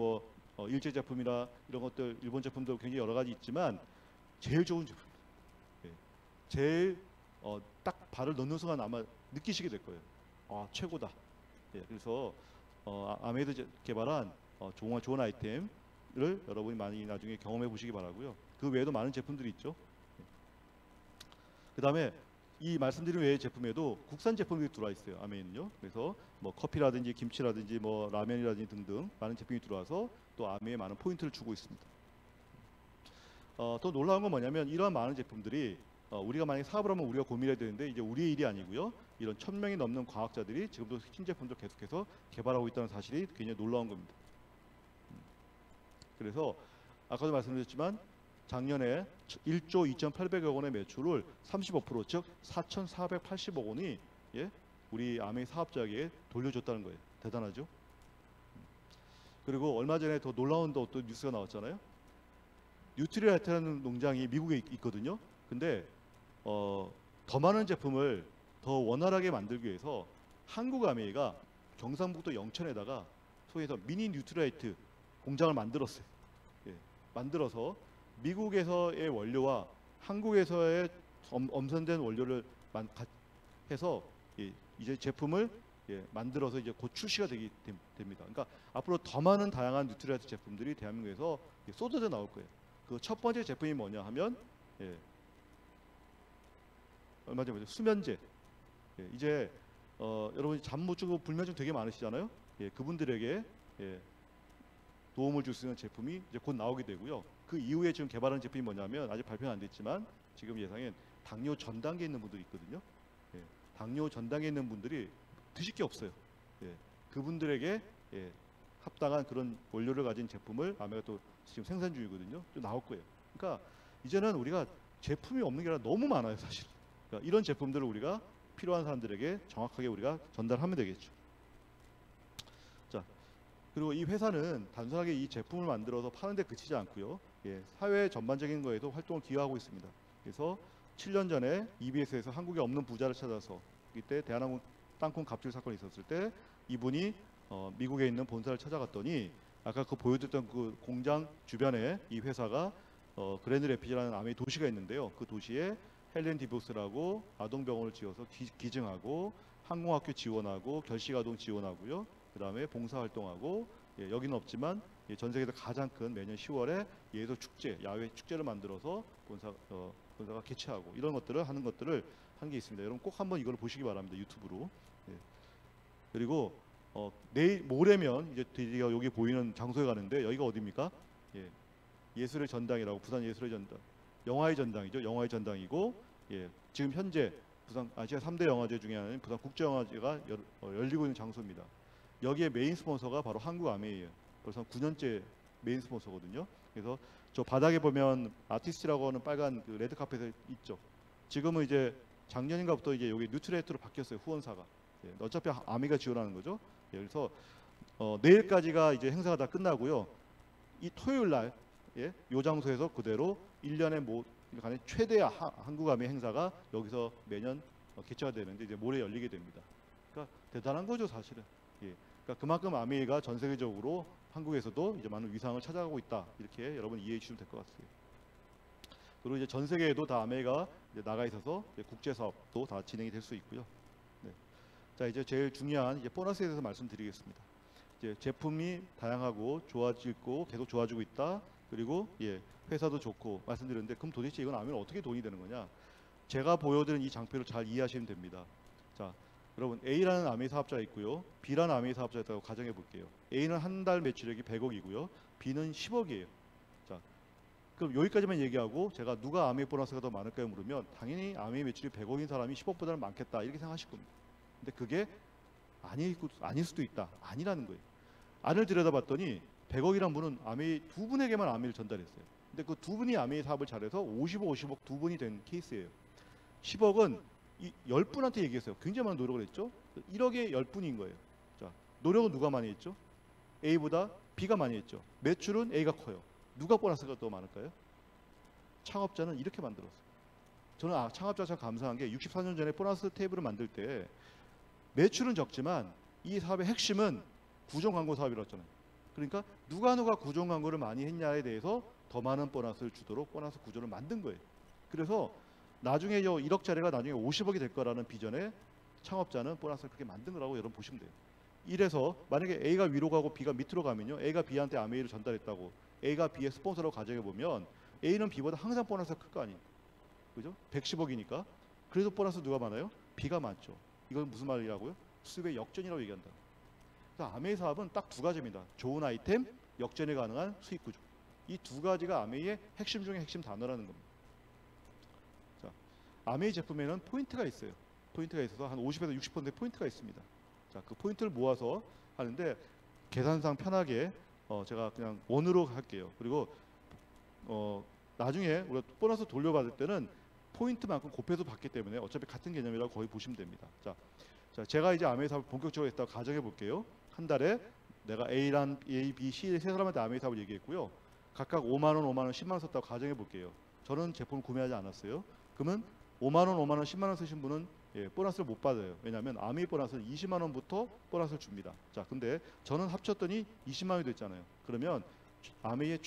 일제 제품이나 이런 것들 일본 제품도 굉장히 여러 가지 있지만 제일 좋은 제품, 제일 딱 발을 넣는 순간 아마 느끼시게 될 거예요. 아 최고다. 그래서 아메드 개발한 정말 좋은 아이템을 여러분이 많이 나중에 경험해 보시기 바라고요. 그 외에도 많은 제품들이 있죠. 그 다음에 이 말씀드린 외의 제품에도 국산 제품이 들어와 있어요. 아메는요. 그래서 뭐 커피라든지 김치라든지 뭐 라면이라든지 등등 많은 제품이 들어와서 또 아메에 많은 포인트를 주고 있습니다. 더 놀라운 건 뭐냐면 이러한 많은 제품들이 우리가 만약에 사업을 하면 우리가 고민해야 되는데 이제 우리의 일이 아니고요. 이런 1000명이 넘는 과학자들이 지금도 신제품들 계속해서 개발하고 있다는 사실이 굉장히 놀라운 겁니다. 그래서 아까도 말씀드렸지만 작년에 1조 2,800억 원의 매출을 35% 즉 4,480억 원이 우리 아메 사업자에게 돌려줬다는 거예요. 대단하죠? 그리고 얼마 전에 더 놀라운 또 뉴스가 나왔잖아요. 뉴트리라이트라는 농장이 미국에 있거든요. 근데 더 많은 제품을 더 원활하게 만들기 위해서 한국 아메이가 경상북도 영천에다가 소위해서 미니 뉴트리라이트 공장을 만들었어요. 만들어서 미국에서의 원료와 한국에서의 엄선된 원료를 해서 이제 제품을 만들어서 이제 곧 출시가 됩니다. 그러니까 앞으로 더 많은 다양한 뉴트리라이트 제품들이 대한민국에서 쏟아져 나올 거예요. 그 첫 번째 제품이 뭐냐 하면 얼마 전에 수면제. 이제 여러분 잠 못 주고 불면증 되게 많으시잖아요. 그분들에게 도움을 줄 수 있는 제품이 이제 곧 나오게 되고요. 그 이후에 지금 개발한 제품이 뭐냐면 아직 발표는 안 됐지만 지금 예상엔 당뇨 전 단계에 있는 분들이 있거든요. 당뇨 전 단계에 있는 분들이 드실 게 없어요. 그분들에게 합당한 그런 원료를 가진 제품을 아메가 또 지금 생산 중이거든요. 또 나올 거예요. 그러니까 이제는 우리가 제품이 없는 게 아니라 너무 많아요, 사실. 그러니까 이런 제품들을 우리가 필요한 사람들에게 정확하게 우리가 전달하면 되겠죠. 자, 그리고 이 회사는 단순하게 이 제품을 만들어서 파는 데 그치지 않고요. 사회 전반적인 거에도 활동을 기여하고 있습니다. 그래서 7년 전에 EBS에서 한국에 없는 부자를 찾아서 이때 대한항공 땅콩 갑질 사건이 있었을 때 이분이 미국에 있는 본사를 찾아갔더니 아까 그 보여드렸던 그 공장 주변에 이 회사가 그랜드 래피즈라는 아메 도시가 있는데요. 그 도시에 헬렌 디보스라고 아동병원을 지어서 기증하고 항공학교 지원하고 결식아동 지원하고요. 그 다음에 봉사활동하고 여기는 없지만 전 세계에서 가장 큰 매년 10월에 예술 축제, 야외 축제를 만들어서 본사가 개최하고 이런 것들을 하는 것들을 한 게 있습니다. 여러분 꼭 한번 이걸 보시기 바랍니다. 유튜브로. 그리고 내일 모레면 이제 드디어 여기 보이는 장소에 가는데 여기가 어디입니까? 예술의 전당이라고 부산 예술의 전당, 영화의 전당이죠. 영화의 전당이고 지금 현재 부산 아시아 3대 영화제 중에 하나인 부산 국제영화제가 열리고 있는 장소입니다. 여기에 메인 스폰서가 바로 한국 아메이에요. 벌써 9년째 메인 스폰서거든요. 그래서 저 바닥에 보면 아티스트라고 하는 빨간 그 레드 카펫에 있죠. 지금은 이제 작년인가부터 이제 여기 뉴트레이트로 바뀌었어요. 후원사가. 어차피 아메이가 지원하는 거죠. 그래서 내일까지가 이제 행사가 다 끝나고요. 이 토요일 날 이 장소에서 그대로 1년에 간에 최대 한국 아메 행사가 여기서 매년 개최가 되는데 이제 모레 열리게 됩니다. 그러니까 대단한 거죠, 사실은. 그러니까 그만큼 아메이가 전 세계적으로 한국에서도 이제 많은 위상을 찾아가고 있다. 이렇게 여러분 이해해 주시면 될 것 같아요. 그리고 이제 전 세계에도 다 아메이가 나가 있어서 국제 사업도 다 진행이 될 수 있고요. 자, 이제 제일 중요한 이제 보너스에 대해서 말씀드리겠습니다. 이제 제품이 다양하고 좋아지고 계속 좋아지고 있다. 그리고 회사도 좋고 말씀드렸는데 그럼 도대체 이건 아메는 어떻게 돈이 되는 거냐? 제가 보여드린 이 장표를 잘 이해하시면 됩니다. 자, 여러분 A라는 아메이 사업자가 있고요. B라는 아메이 사업자가 있다고 가정해 볼게요. A는 한 달 매출액이 100억이고요. B는 10억이에요. 자, 그럼 여기까지만 얘기하고 제가 누가 아메이 보너스가 더 많을까요? 물으면 당연히 아메이 매출이 100억인 사람이 10억보다는 많겠다 이렇게 생각하실 겁니다. 근데 그게 아닐 수도 있다. 아니라는 거예요. 안을 들여다봤더니 100억이란 분은 아메이 두 분에게만 아메이를 전달했어요. 근데 그 두 분이 아메이 사업을 잘해서 50억 두 분이 된 케이스예요. 10억은 10분한테 얘기했어요. 굉장히 많은 노력을 했죠. 1억에 10분인 거예요. 자, 노력은 누가 많이 했죠? A보다 B가 많이 했죠. 매출은 A가 커요. 누가 보너스가 더 많을까요? 창업자는 이렇게 만들었어요. 저는 창업자 참 감사한 게 64년 전에 보너스 테이블을 만들 때 매출은 적지만 이 사업의 핵심은 구정 광고 사업이었잖아요. 그러니까 누가 구정 광고를 많이 했냐에 대해서 더 많은 보너스를 주도록 보너스 구조를 만든 거예요. 그래서 나중에 1억짜리가 나중에 50억이 될 거라는 비전에 창업자는 보너스를 그렇게 만든 거라고 여러분 보시면 돼요. 이래서 만약에 A가 위로 가고 B가 밑으로 가면요. A가 B한테 아메이를 전달했다고 A가 B의 스폰서라고 가정해 보면 A는 B보다 항상 보너스가 클 거 아니에요. 그죠? 110억이니까. 그래도 보너스 누가 많아요? B가 많죠. 이건 무슨 말이라고요? 수입의 역전이라고 얘기한다. 그래서 아메이 사업은 딱 두 가지입니다. 좋은 아이템, 역전이 가능한 수익 구조. 이 두 가지가 아메이의 핵심 중에 핵심 단어라는 겁니다. 자, 아메이 제품에는 포인트가 있어요. 포인트가 있어서 한 50에서 60%의 포인트가 있습니다. 자, 그 포인트를 모아서 하는데 계산상 편하게 제가 그냥 원으로 할게요. 그리고 나중에 우리가 보너스 돌려받을 때는 포인트만큼 곱해서 받기 때문에 어차피 같은 개념이라고 거의 보시면 됩니다. 자, 제가 이제 아메이 사업을 본격적으로 했다고 가정해 볼게요. 한 달에 내가 A, B, C 세 사람한테 아메이 사업을 얘기했고요. 각각 5만 원, 5만 원, 10만 원 썼다고 가정해 볼게요. 저는 제품을 구매하지 않았어요. 그러면 5만 원, 5만 원, 10만 원 쓰신 분은 보너스를 못 받아요. 왜냐하면 아메이 보너스는 20만 원부터 보너스를 줍니다. 자, 근데 저는 합쳤더니 20만 원이 됐잖아요. 그러면 아메이의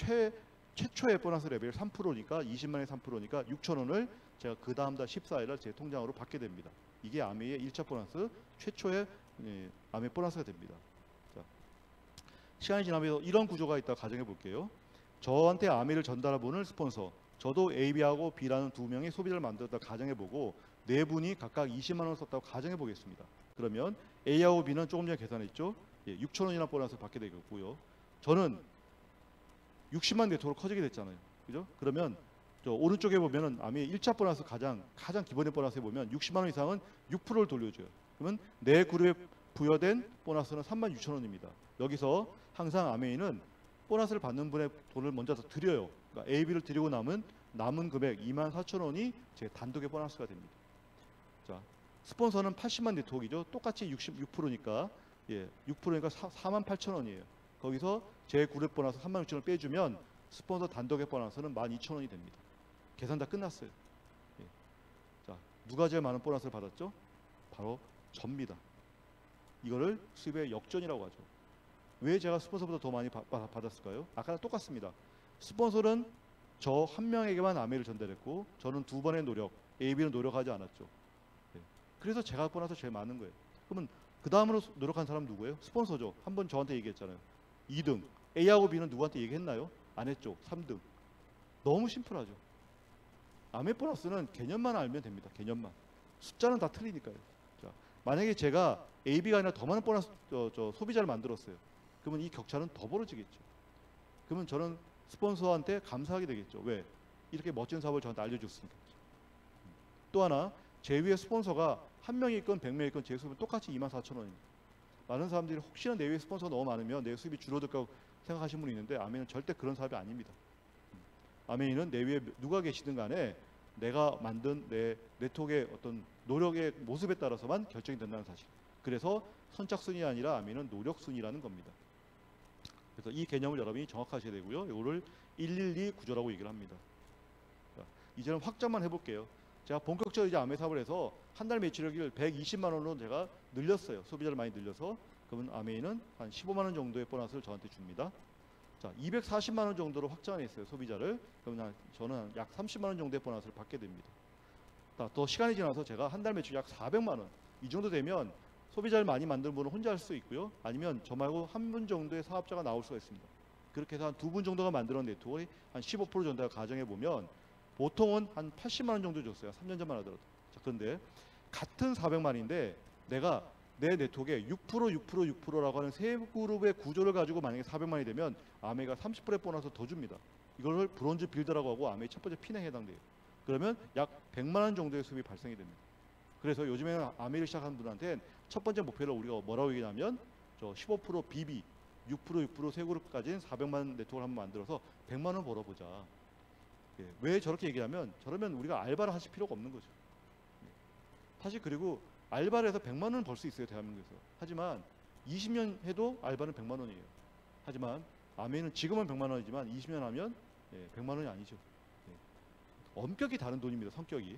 최초의 보너스 레벨이 3%니까 20만 원에 3%니까 6천 원을 제가 그 다음 달 14일날 제 통장으로 받게 됩니다. 이게 아메이의 1차 보너스 최초의 아메이 보너스가 됩니다. 자, 시간이 지나면서 이런 구조가 있다고 가정해 볼게요. 저한테 아메이를 전달해 보는 스폰서, 저도 AB하고 B라는 두 명의 소비자를 만들었다고 가정해 보고 네 분이 각각 20만 원을 썼다고 가정해 보겠습니다. 그러면 A하고 B는 조금 전에 계산했죠. 6천 원이나 보너스를 받게 되겠고요. 저는 60만 네트워크로 커지게 됐잖아요. 그죠? 그러면 저 오른쪽에 보면은 아메이 1차 보너스 가장 기본의 보너스에 보면 60만 원 이상은 6%를 돌려줘요. 그러면 내 그룹에 부여된 보너스는 3만 6천 원입니다. 여기서 항상 아메이는 보너스를 받는 분의 돈을 먼저 더 드려요. 그러니까 AB를 드리고 남은 금액 2만 4천 원이 제 단독의 보너스가 됩니다. 자, 스폰서는 80만 네트워크이죠. 똑같이 66%니까 6%니까 4만 8천 원이에요. 거기서 제 그룹 보너스 3만 6천 원 빼주면 스폰서 단독의 보너스는 12,000원이 됩니다. 계산 다 끝났어요. 자, 누가 제일 많은 보너스를 받았죠? 바로 접니다. 이거를 수입의 역전이라고 하죠. 왜 제가 스폰서보다 더 많이 받았을까요? 아까랑 똑같습니다. 스폰서는 저 한 명에게만 아메이를 전달했고 저는 두 번의 노력, AB는 노력하지 않았죠. 그래서 제가 보너스 제일 많은 거예요. 그러면 그 다음으로 노력한 사람 누구예요? 스폰서죠. 한 번 저한테 얘기했잖아요. 2등. A하고 B는 누구한테 얘기했나요? 안 했죠. 3등. 너무 심플하죠. 아메이 보너스는 개념만 알면 됩니다. 개념만. 숫자는 다 틀리니까요. 자, 만약에 제가 AB가 아니라 더 많은 보너스 소비자를 만들었어요. 그러면 이 격차는 더 벌어지겠죠. 그러면 저는 스폰서한테 감사하게 되겠죠. 왜? 이렇게 멋진 사업을 저한테 알려줬으니까. 또 하나, 제 위에 스폰서가 한 명이 있건 100명이 있건 제 수입은 똑같이 2만 4천 원입니다. 많은 사람들이 혹시나 내 위에 스폰서가 너무 많으면 내 수입이 줄어들까 생각하시는 분이 있는데 아메이는 절대 그런 사업이 아닙니다. 아메이는 내 위에 누가 계시든 간에 내가 만든 내 네트워크의 어떤 노력의 모습에 따라서만 결정이 된다는 사실. 그래서 선착순이 아니라 아메이는 노력순이라는 겁니다. 그래서 이 개념을 여러분이 정확하셔야 되고요. 이거를 112 구조라고 얘기를 합니다. 자, 이제는 확장만 해볼게요. 제가 본격적으로 이제 아메이 사업을 해서 한 달 매출액을 120만 원으로 제가 늘렸어요. 소비자를 많이 늘려서. 그러면 아메이는 한 15만 원 정도의 보너스를 저한테 줍니다. 자, 240만 원 정도로 확장했어요. 소비자를. 그러면 저는 약 30만 원 정도의 보너스를 받게 됩니다. 자, 더 시간이 지나서 제가 한 달 매출 약 400만 원. 이 정도 되면 소비자를 많이 만든 분은 혼자 할 수 있고요. 아니면 저 말고 한 분 정도의 사업자가 나올 수가 있습니다. 그렇게 해서 한 두 분 정도가 만들어낸 네트워크의 한 15% 정도가 가정해 보면 보통은 한 80만 원 정도 줬어요. 3년 전만 하더라도. 자, 그런데 같은 400만인데 내가 내 네트워크에 6%라고 하는 세 그룹의 구조를 가지고 만약에 400만이 되면 아메이가 30%의 보너스 더 줍니다. 이걸 브론즈 빌드라고 하고 아메이 첫 번째 핀에 해당돼요. 그러면 약 100만 원 정도의 수입이 발생이 됩니다. 그래서 요즘에는 아메이를 시작하는 분한테는 첫 번째 목표를 우리가 뭐라고 얘기하냐면 저 15% BB 6% 세 그룹까지는 400만 네트워크를 한번 만들어서 100만 원 벌어보자. 예, 왜 저렇게 얘기하면 저러면 우리가 알바를 하실 필요가 없는 거죠. 예. 사실 그리고 알바를 해서 100만 원을 벌 수 있어요, 대한민국에서. 하지만 20년 해도 알바는 100만 원이에요. 하지만 아메이는 지금은 100만 원이지만 20년 하면 100만 원이 아니죠. 엄격히 다른 돈입니다, 성격이.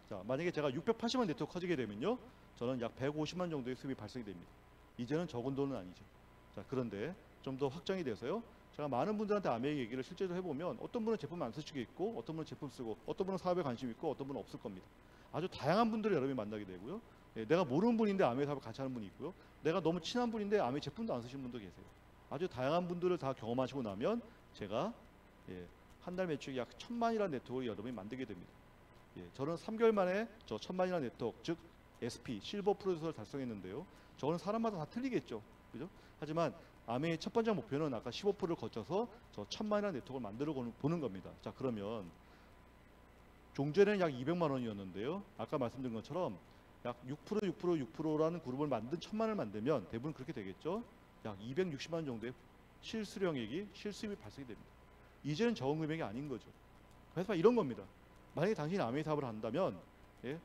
자, 만약에 제가 680만 네트워크 커지게 되면요, 저는 약 150만 정도의 수입이 발생이 됩니다. 이제는 적은 돈은 아니죠. 자, 그런데 좀 더 확장이 돼서요, 제가 많은 분들한테 아메이 얘기를 실제로 해보면 어떤 분은 제품 안 쓰시고 있고, 어떤 분은 제품 쓰고, 어떤 분은 사업에 관심 있고, 어떤 분은 없을 겁니다. 아주 다양한 분들을 여러분이 만나게 되고요. 내가 모르는 분인데 아메이 사업을 같이 하는 분이 있고요. 내가 너무 친한 분인데 아메이 제품도 안 쓰시는 분도 계세요. 아주 다양한 분들을 다 경험하시고 나면 제가 한 달 매출이 약 1000만이라는 네트워크를 여러분이 만들게 됩니다. 저는 3개월 만에 저 1000만이라는 네트워크, 즉 SP, 실버 프로듀서를 달성했는데요. 저는 사람마다 다 틀리겠죠. 그죠? 하지만 아메이의 첫 번째 목표는 아까 15%를 거쳐서 저 1000만이라는 네트워크를 만들어 보는 겁니다. 자, 그러면 종전에는 약 200만 원이었는데요. 아까 말씀드린 것처럼 약 6%라는 그룹을 만든 1000만을 만들면 대부분 그렇게 되겠죠. 약 260만 원 정도의 실수령액이 실수입이 발생이 됩니다. 이제는 적은 금액이 아닌 거죠. 그래서 이런 겁니다. 만약에 당신이 아메이 사업을 한다면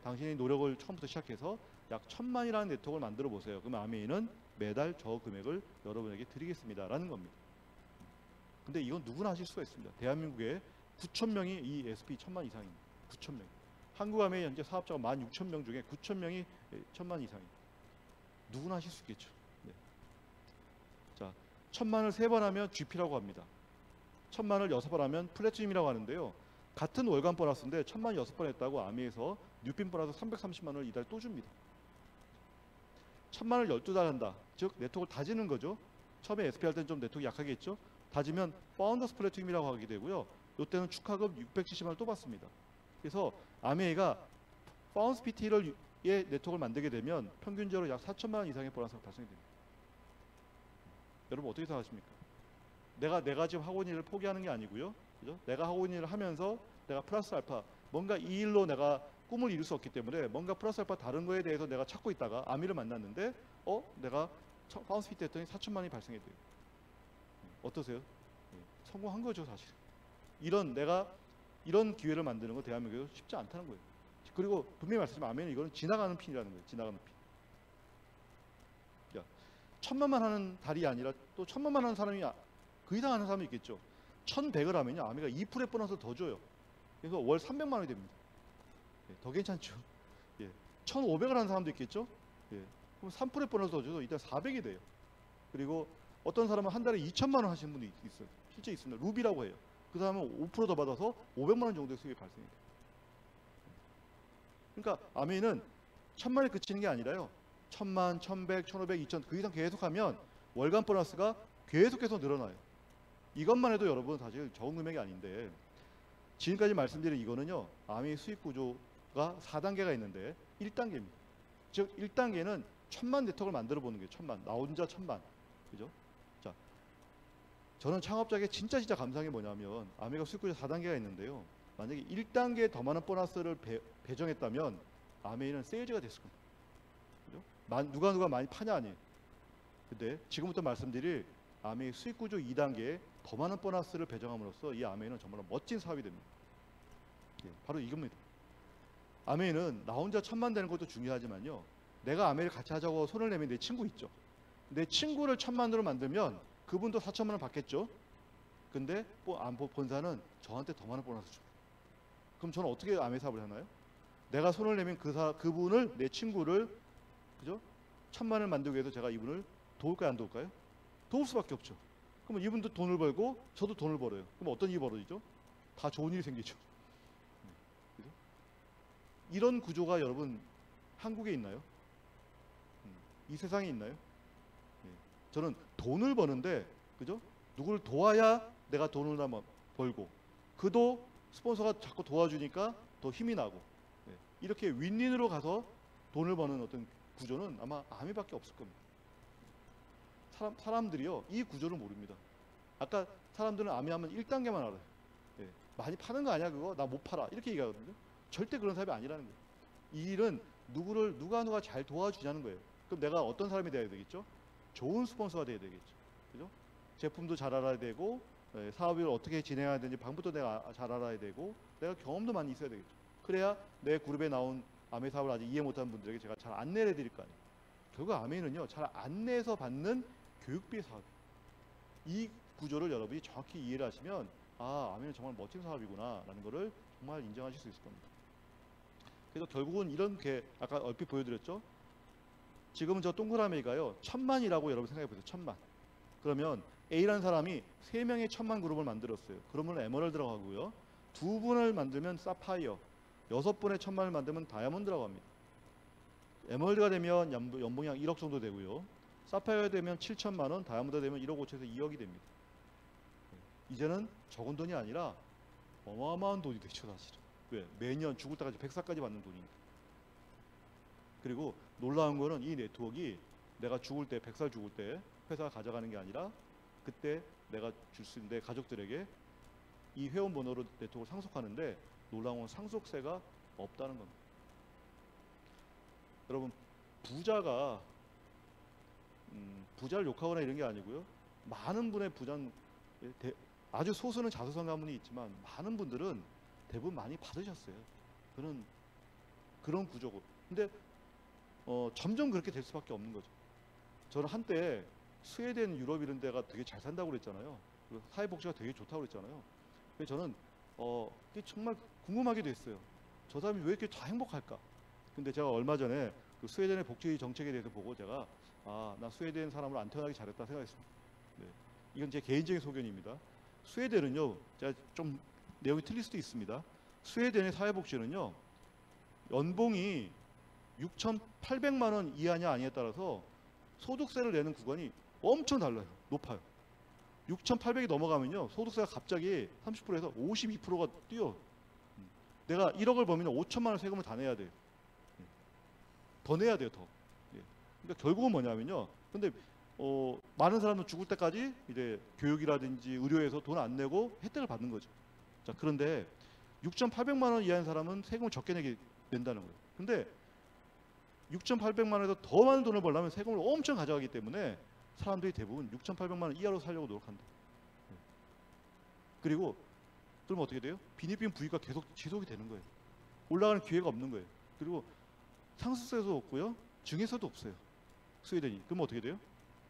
당신의 노력을 처음부터 시작해서 약 1000만이라는 네트워크를 만들어 보세요. 그러면 아메이는 매달 저 금액을 여러분에게 드리겠습니다라는 겁니다. 근데 이건 누구나 하실 수가 있습니다. 대한민국에 9,000명이 이 SP 1000만 이상입니다. 9,000명. 한국 아메이 현재 사업자가 16,000명 중에 9,000명이 1000만 이상입니다. 누구나 하실 수 있겠죠. 네. 자, 1000만을 3번 하면 GP라고 합니다. 1000만을 6번 하면 플래티늄이라고 하는데요. 같은 월간 보너스인데 1000만 6번 했다고 아메이에서 뉴핀 보너스 330만 원을 이달 또 줍니다. 1000만을 12달 한다. 즉 네트워크를 다지는 거죠. 처음에 SP 할 때는 좀 네트워크 약하게 했죠. 다지면 파운더스 플래티늄이라고 하게 되고요. 이때는 축하금 670만 원을 또 받습니다. 그래서 아메이가 파운더스 PT의 네트워크를 만들게 되면 평균적으로 약 4천만 원 이상의 보너스가 발생이 됩니다. 여러분 어떻게 생각하십니까? 내가 지금 하고 있는 일을 포기하는 게 아니고요. 그죠? 내가 하고 있는 일을 하면서 내가 플러스 알파 뭔가 이 일로 내가 꿈을 이룰 수 없기 때문에 뭔가 플러스 알파 다른 거에 대해서 내가 찾고 있다가 아미를 만났는데 내가 파운스 피트 했더니 4천만 원이 발생이 돼요. 어떠세요? 성공한 거죠, 사실. 내가 이런 기회를 만드는 거 대한민국에서 쉽지 않다는 거예요. 그리고 분명히 말씀드리면 아멘은 이거는 지나가는 핀이라는 거예요. 지나가는 핀. 1000만만 하는 달이 아니라 또 1000만만 하는 사람이 그 이상 하는 사람이 있겠죠. 1100을 하면요, 아메가 2%의 보너스 더 줘요. 그래서 월 300만 원이 됩니다. 더 괜찮죠. 1500을 하는 사람도 있겠죠. 그럼 3%의 보너스 더 줘서 일단 400이 돼요. 그리고 어떤 사람은 한 달에 2천만 원 하시는 분이 있어요. 실제 있습니다. 루비라고 해요. 그 사람은 5% 더 받아서 500만 원 정도의 수익이 발생이 돼요. 그러니까 아메이는 1000만에 그치는 게 아니라요. 1000만, 1100, 1500, 2000 그 이상 계속하면 월간 보너스가 계속해서 늘어나요. 이것만 해도 여러분 사실 적은 금액이 아닌데 지금까지 말씀드린 이거는요. 아메이 수익 구조가 4단계가 있는데 1단계입니다. 즉 1단계는 1000만 네트워크를 만들어 보는 거예요. 1000만. 나 혼자 1000만. 그죠? 자, 저는 창업자에게 진짜 감사한 게 뭐냐면 아메이가 수익 구조 4단계가 있는데요. 만약에 1단계에 더 많은 보너스를 배정했다면 아메이는 세일즈가 됐을 겁니다. 그죠? 누가 많이 파냐 아니에요. 근데 지금부터 말씀드릴 아메이 수익 구조 2단계에 더 많은 보너스를 배정함으로써 이 아메이는 정말 멋진 사업이 됩니다. 바로 이겁니다. 아메이는 나 혼자 1000만 되는 것도 중요하지만요. 내가 아메이를 같이 하자고 손을 내면 내 친구 있죠. 내 친구를 1000만으로 만들면 그분도 4천만 원 받겠죠. 근데 본사는 저한테 더 많은 보너스 줍니다. 그럼 저는 어떻게 아메이 사업을 하나요? 내가 손을 내면 그분을 내 친구를 그죠? 1000만을 만들기 위해서 제가 이분을 도울까요, 안 도울까요? 도울 수밖에 없죠. 그러면 이분도 돈을 벌고 저도 돈을 벌어요. 그럼 어떤 일이 벌어지죠? 다 좋은 일이 생기죠. 그죠? 이런 구조가 여러분 한국에 있나요? 이 세상에 있나요? 저는 돈을 버는데 그죠? 누구를 도와야 내가 돈을 벌고 그도 스폰서가 자꾸 도와주니까 더 힘이 나고, 네. 이렇게 윈윈으로 가서 돈을 버는 어떤 구조는 아마 아미밖에 없을 겁니다. 사람들이요, 이 구조를 모릅니다. 아까 사람들은 아미하면 1단계만 알아요. 네. 많이 파는 거 아니야 그거? 나 못 팔아. 이렇게 얘기하거든요. 절대 그런 사람이 아니라는 거예요. 이 일은 누가 잘 도와주냐는 거예요. 그럼 내가 어떤 사람이 돼야 되겠죠? 좋은 스폰서가 돼야 되겠죠. 그죠? 제품도 잘 알아야 되고, 사업을 어떻게 진행해야 되는지 방법도 내가 잘 알아야 되고, 내가 경험도 많이 있어야 되겠죠. 그래야 내 그룹에 나온 아메 사업을 아직 이해 못하는 분들에게 제가 잘 안내를 해드릴 거 아니에요. 결국 아메는요, 잘 안내해서 받는 교육비 사업. 이 구조를 여러분이 정확히 이해를 하시면, 아, 아메는 정말 멋진 사업이구나 라는 거를 정말 인정하실 수 있을 겁니다. 그래서 결국은 이런 게 아까 얼핏 보여드렸죠. 지금은 저 동그라미가요 1000만이라고 여러분 생각해 보세요. 1000만. 그러면 A라는 사람이 3명의 1000만 그룹을 만들었어요. 그러면 에메랄드라고 하고요. 2분을 만들면 사파이어, 6분의 1000만을 만들면 다이아몬드라고 합니다. 에메랄드가 되면 연봉이 한 1억 정도 되고요. 사파이어가 되면 7천만 원, 다이아몬드가 되면 1억 5천에서 2억이 됩니다. 이제는 적은 돈이 아니라 어마어마한 돈이 되죠, 사실은. 왜? 매년 죽을 때까지 100살까지 받는 돈이니까. 그리고 놀라운 거는 이 네트워크가 내가 죽을 때, 100살 죽을 때 회사가 가져가는 게 아니라 그때 내가 줄 수 있는 내 가족들에게 이 회원 번호로 네트워크를 상속하는데 놀라운 건 상속세가 없다는 겁니다. 여러분, 부자가 부자를 욕하거나 이런 게 아니고요. 많은 분의 부자는 아주 소수는 자수성 가문이 있지만 많은 분들은 대부분 많이 받으셨어요. 그런 구조고. 근데 점점 그렇게 될 수밖에 없는 거죠. 저는 한때 스웨덴, 유럽 이런 데가 되게 잘 산다고 그랬잖아요. 그리고 사회복지가 되게 좋다고 그랬잖아요. 그래서 저는 그게 정말 궁금하게 됐어요. 저 사람이 왜 이렇게 다 행복할까? 근데 제가 얼마 전에 그 스웨덴의 복지 정책에 대해서 보고 제가 나 스웨덴 사람으로 안 태어나기 잘했다 생각했습니다. 네. 이건 제 개인적인 소견입니다. 스웨덴은요, 제가 좀 내용이 틀릴 수도 있습니다. 스웨덴의 사회복지는요, 연봉이 6,800만 원 이하냐 아니냐에 따라서 소득세를 내는 구간이 엄청 달라요. 높아요. 6,800이 넘어가면요, 소득세가 갑자기 30%에서 52%가 뛰어. 내가 1억을 벌면 5천만 원 세금을 다 내야 돼요. 더 내야 돼요, 더. 그러니까 결국은 뭐냐면요. 근데 많은 사람은 죽을 때까지 이제 교육이라든지 의료에서 돈 안 내고 혜택을 받는 거죠. 자, 그런데 6,800만 원 이하인 사람은 세금을 적게 내게 낸다는 거예요. 근데 6,800만 원에서 더 많은 돈을 벌려면 세금을 엄청 가져가기 때문에 사람들이 대부분 6,800만 원 이하로 살려고 노력한다. 그리고 그러면 어떻게 돼요? 빈익빈 부위가 계속 지속이 되는 거예요. 올라가는 기회가 없는 거예요. 그리고 상속세도 없고요, 증여세도 없어요. 스웨덴이. 그러면 어떻게 돼요?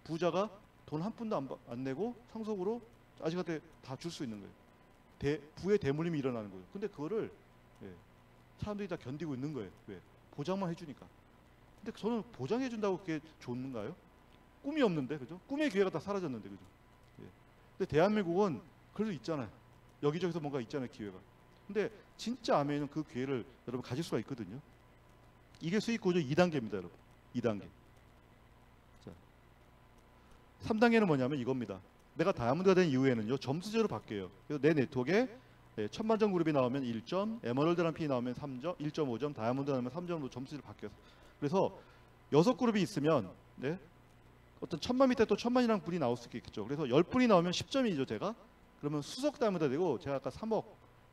부자가 돈 한 푼도 안 내고 상속으로 아직한테 다 줄 수 있는 거예요. 부의 대물림이 일어나는 거예요. 근데 그거를 사람들이 다 견디고 있는 거예요. 왜? 보장만 해주니까. 근데 저는 보장해준다고 그게 좋은가요? 꿈이 없는데, 그죠? 꿈의 기회가 다 사라졌는데, 그죠? 근데 대한민국은 그래도 있잖아요. 여기저기서 뭔가 있잖아요, 기회가. 근데 진짜 아메는 그 기회를 여러분 가질 수가 있거든요. 이게 수익 구조 2단계입니다, 여러분. 2단계. 자, 3단계는 뭐냐면 이겁니다. 내가 다이아몬드가 된 이후에는요, 점수제로 바뀌어요. 그래서 내 네트워크에 천만점 그룹이 나오면 1점, 에메랄드라는 핀이 나오면 3점, 1.5점, 다이아몬드 나오면 3점으로 점수제로 바뀌어서. 그래서 6그룹이 있으면 어떤 1000만 밑에 또 1000만이라는 분이 나올 수 있겠죠. 그래서 10분이 나오면 10점이죠, 제가. 그러면 수석 다이아몬드가 되고, 제가 아까 3억,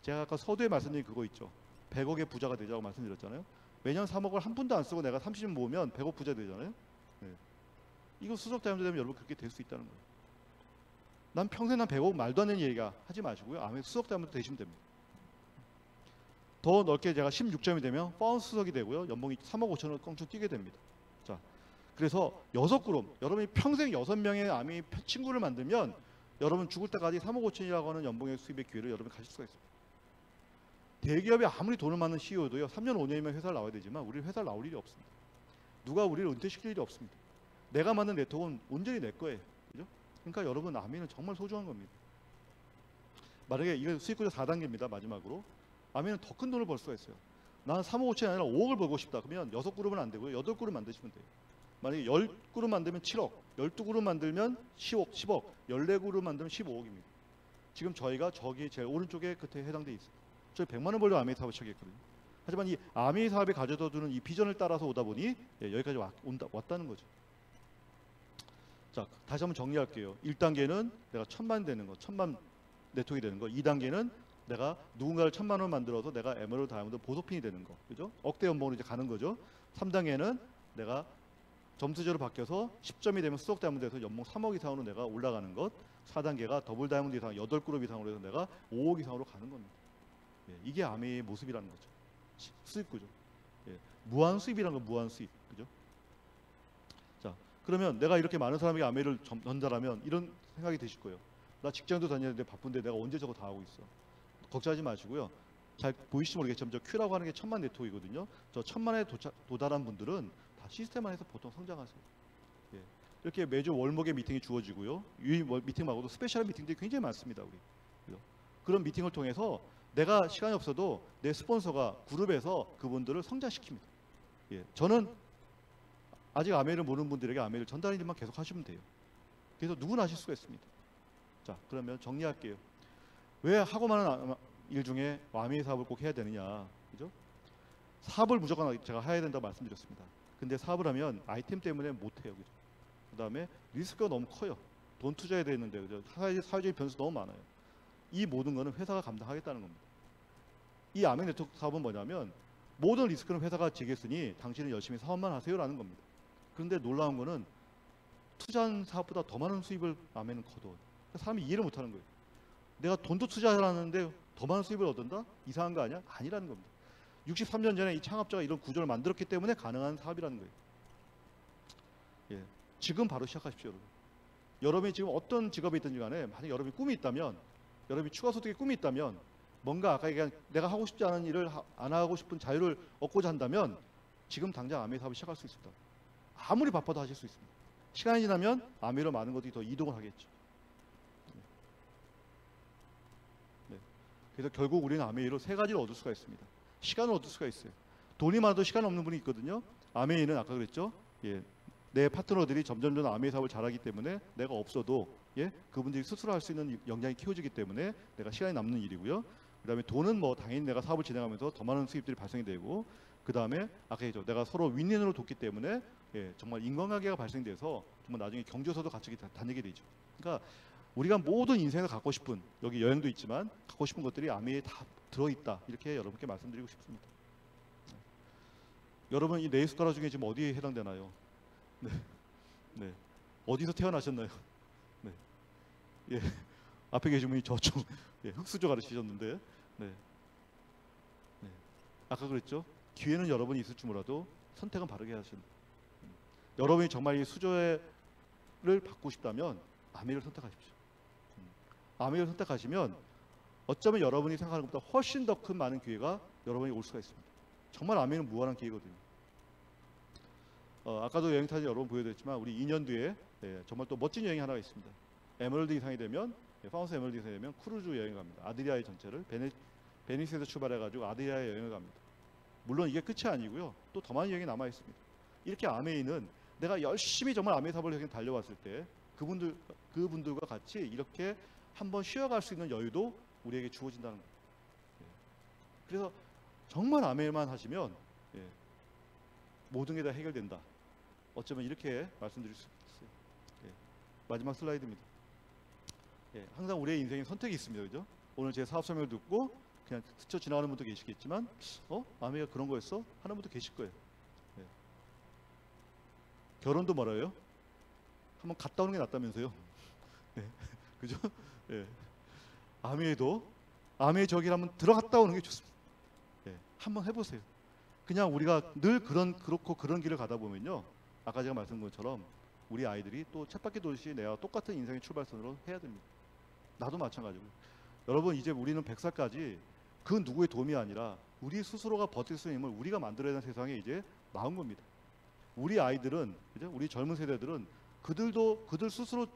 제가 아까 서두에 말씀드린 그거 있죠. 100억의 부자가 되자고 말씀드렸잖아요. 매년 3억을 한 푼도 안 쓰고 내가 30년 모으면 100억 부자 되잖아요. 이거 수석 다이아몬드 되면 여러분 그렇게 될 수 있다는 거예요. 난 평생 난 100억 말도 안 되는 얘기가 하지 마시고요. 아마 수석 다이아몬드 되시면 됩니다. 더 넓게 제가 16점이 되면 파운드 수석이 되고요. 연봉이 3억 5천을 껑충 뛰게 됩니다. 자, 그래서 6그룹, 여러분이 평생 6명의 아미 친구를 만들면 여러분 죽을 때까지 3억 5천이라고 하는 연봉의 수입의 기회를 여러분 가질 수가 있습니다. 대기업이 아무리 돈을 많은 CEO도요, 3년 5년이면 회사를 나와야 되지만 우리는 회사를 나올 일이 없습니다. 누가 우리를 은퇴시킬 일이 없습니다. 내가 만든 네트워크는 온전히 내 거예요. 그죠? 그러니까 여러분, 아미는 정말 소중한 겁니다. 만약에 이거 수익구조 4단계입니다. 마지막으로. 아미는 더 큰 돈을 벌 수가 있어요. 나는 3억 5천이 아니라 5억을 벌고 싶다. 그러면 6그룹은 안 되고요. 8그룹 만드시면 돼요. 만약에 10그룹 만들면 7억, 12그룹 만들면 10억, 14그룹 만들면 15억입니다. 지금 저희가 저기 제일 오른쪽에 끝에 해당돼 있어요. 저희 100만 원 벌려 아메이 사업을 시작했거든요. 하지만 이 아메이 사업이 가져다 주는 이 비전을 따라서 오다 보니 여기까지 왔다는 거죠. 자, 다시 한번 정리할게요. 1단계는 내가 1000만 되는 거, 1000만 네트워크가 되는 거. 2단계는 내가 누군가를 1000만 원 만들어서 내가 에메랄드 다이아몬드 보석핀이 되는 거. 그죠? 억대 연봉으로 이제 가는 거죠. 3단계는 내가 점수제로 바뀌어서 10점이 되면 수석 다이아몬드에서 연봉 3억 이상으로 내가 올라가는 것. 4단계가 더블 다이아몬드 이상 8그룹 이상으로 해서 내가 5억 이상으로 가는 겁니다. 이게 아메이의 모습이라는 거죠. 수입 구조. 무한 수입이라는 건 무한 수입. 그죠? 자, 그러면 내가 이렇게 많은 사람에게 아메이를 전달하면 이런 생각이 드실 거예요. 나 직장도 다니는데 바쁜데 내가 언제 저거 다 하고 있어. 걱정하지 마시고요. 잘 보이실지 모르겠지만 저 Q라고 하는 게 1000만 네트워크이거든요. 저 1000만에 도달한 분들은 다 시스템 안에서 보통 성장하세요. 이렇게 매주 월목의 미팅이 주어지고요. 유일 미팅 말고도 스페셜 미팅들이 굉장히 많습니다. 우리. 그런 미팅을 통해서 내가 시간이 없어도 내 스폰서가 그룹에서 그분들을 성장시킵니다. 저는 아직 아메이를 모르는 분들에게 아메이를 전달하는 일만 계속 하시면 돼요. 그래서 누구나 하실 수가 있습니다. 자, 그러면 정리할게요. 왜 하고 많은 일 중에 아메이 사업을 꼭 해야 되느냐, 그죠? 사업을 무조건 제가 해야 된다고 말씀드렸습니다. 근데 사업을 하면 아이템 때문에 못 해요, 그죠? 그다음에 리스크가 너무 커요. 돈 투자해야 되는데, 그죠? 사회적인 변수 너무 많아요. 이 모든 거는 회사가 감당하겠다는 겁니다. 이 아메이 네트워크 사업은 뭐냐면 모든 리스크는 회사가 지겠으니 당신은 열심히 사업만 하세요라는 겁니다. 그런데 놀라운 거는 투자한 사업보다 더 많은 수입을 아메이는 거둬요. 사람이 이해를 못하는 거예요. 내가 돈도 투자하는데 더 많은 수입을 얻는다? 이상한 거 아니야? 아니라는 겁니다. 63년 전에 이 창업자가 이런 구조를 만들었기 때문에 가능한 사업이라는 거예요. 지금 바로 시작하십시오, 여러분. 여러분이 지금 어떤 직업이 있든지 간에 만약 여러분이 꿈이 있다면, 여러분이 추가 소득의 꿈이 있다면, 뭔가 아까 얘기한 내가 하고 싶지 않은 일을 안 하고 싶은 자유를 얻고자 한다면 지금 당장 아메이 사업을 시작할 수 있습니다. 아무리 바빠도 하실 수 있습니다. 시간이 지나면 아메이로 많은 것들이 더 이동을 하겠죠. 그래서 결국 우리는 아메이로 3가지를 얻을 수가 있습니다. 시간을 얻을 수가 있어요. 돈이 많아도 시간 없는 분이 있거든요. 아메이는 아까 그랬죠. 내 파트너들이 점점 아메이 사업을 잘하기 때문에 내가 없어도 그분들이 스스로 할 수 있는 역량이 키워지기 때문에 내가 시간이 남는 일이고요. 그 다음에 돈은 뭐 당연히 내가 사업을 진행하면서 더 많은 수입들이 발생이 되고, 그 다음에 아까 했죠. 내가 서로 윈윈으로 돕기 때문에 정말 인간관계가 발생돼서 정말 나중에 경제에서도 같이 다니게 되죠. 그러니까 우리가 모든 인생에서 갖고 싶은, 여기 여행도 있지만 갖고 싶은 것들이 아메이에 다 들어있다, 이렇게 여러분께 말씀드리고 싶습니다. 여러분 이 4숟가락 중에 지금 어디에 해당되나요? 네. 어디서 태어나셨나요? 네. 앞에 계신 분이 저쪽 흑수저 가르치셨는데, 아까 그랬죠? 기회는 여러분이 있을 줄 몰라도 선택은 바르게 하신. 여러분이 정말 이 수저를 받고 싶다면 아메이를 선택하십시오. 아메이를 선택하시면 어쩌면 여러분이 생각하는 것보다 훨씬 더 큰 많은 기회가 여러분이 올 수가 있습니다. 정말 아메이는 무한한 기회거든요. 아까도 여행 사진 여러 번 보여드렸지만 우리 2년 뒤에 정말 또 멋진 여행이 하나가 있습니다. 에메랄드 이상이 되면, 파운스 에메랄드 이상이 되면 크루즈 여행 갑니다. 아드리아의 전체를 베니스에서 출발해가지고 아드리아에 여행을 갑니다. 물론 이게 끝이 아니고요. 또 더 많은 여행이 남아 있습니다. 이렇게 아메이는 내가 열심히 정말 아메이 사업을 달려왔을 때 그분들과 같이 이렇게 한번 쉬어갈 수 있는 여유도 우리에게 주어진다는 거예요. 그래서 정말 아메이만 하시면 모든 게 다 해결된다. 어쩌면 이렇게 말씀드릴 수 있어요. 마지막 슬라이드입니다. 항상 우리의 인생에 선택이 있습니다. 그죠? 오늘 제 사업 설명을 듣고 그냥 스쳐 지나가는 분도 계시겠지만 아메이가 그런 거였어? 하는 분도 계실 거예요. 결혼도 말아요. 한번 갔다 오는 게 낫다면서요. 그죠? 아메이 저길 한번 들어갔다 오는 게 좋습니다. 한번 해보세요. 그냥 우리가 늘 그렇고 그런 길을 가다 보면요, 아까 제가 말씀드린 것처럼 우리 아이들이 또 쳇바퀴 돌듯이 내가 똑같은 인생의 출발선으로 해야 됩니다. 나도 마찬가지고. 여러분 이제 우리는 100살까지 그 누구의 도움이 아니라 우리 스스로가 버틸 수 있는 힘을 우리가 만들어야 되는 세상에 이제 나온 겁니다. 우리 아이들은, 그죠? 우리 젊은 세대들은 그들 스스로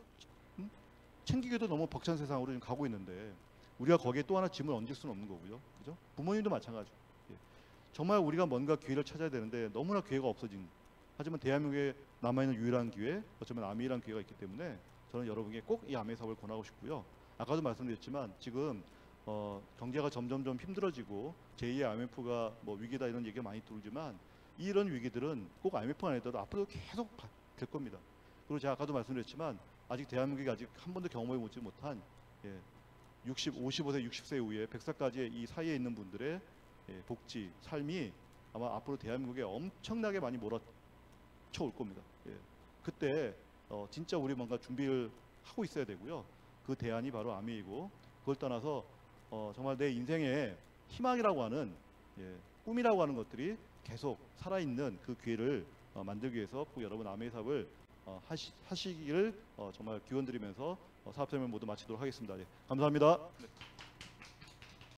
챙기기도 너무 벅찬 세상으로 지금 가고 있는데 우리가 거기에 또 하나 짐을 얹을 수는 없는 거고요. 그죠? 부모님도 마찬가지고. 정말 우리가 뭔가 기회를 찾아야 되는데 너무나 기회가 없어진. 하지만 대한민국에 남아있는 유일한 기회, 어쩌면 아메이라는 기회가 있기 때문에 저는 여러분에게 꼭 이 아메이 사업을 권하고 싶고요. 아까도 말씀드렸지만 지금 경제가 점점점 힘들어지고 제2의 IMF가 뭐 위기다 이런 얘기가 많이 들지만 이런 위기들은 꼭 IMF가 아니더라도 앞으로 계속 될 겁니다. 그리고 제가 아까도 말씀드렸지만 아직 대한민국이 아직 한 번도 경험해 보지 못한 55세, 60세 이후에 100살까지 이 사이에 있는 분들의 복지, 삶이 아마 앞으로 대한민국에 엄청나게 많이 몰아쳐 올 겁니다. 그때 진짜 우리 뭔가 준비를 하고 있어야 되고요. 그 대안이 바로 아미이고 그걸 떠나서 정말 내 인생의 희망이라고 하는 꿈이라고 하는 것들이 계속 살아있는 그 기회를 만들기 위해서 꼭 여러분 아미의 사업을 하시기를 정말 기원드리면서 사업 설명 모두 마치도록 하겠습니다. 감사합니다.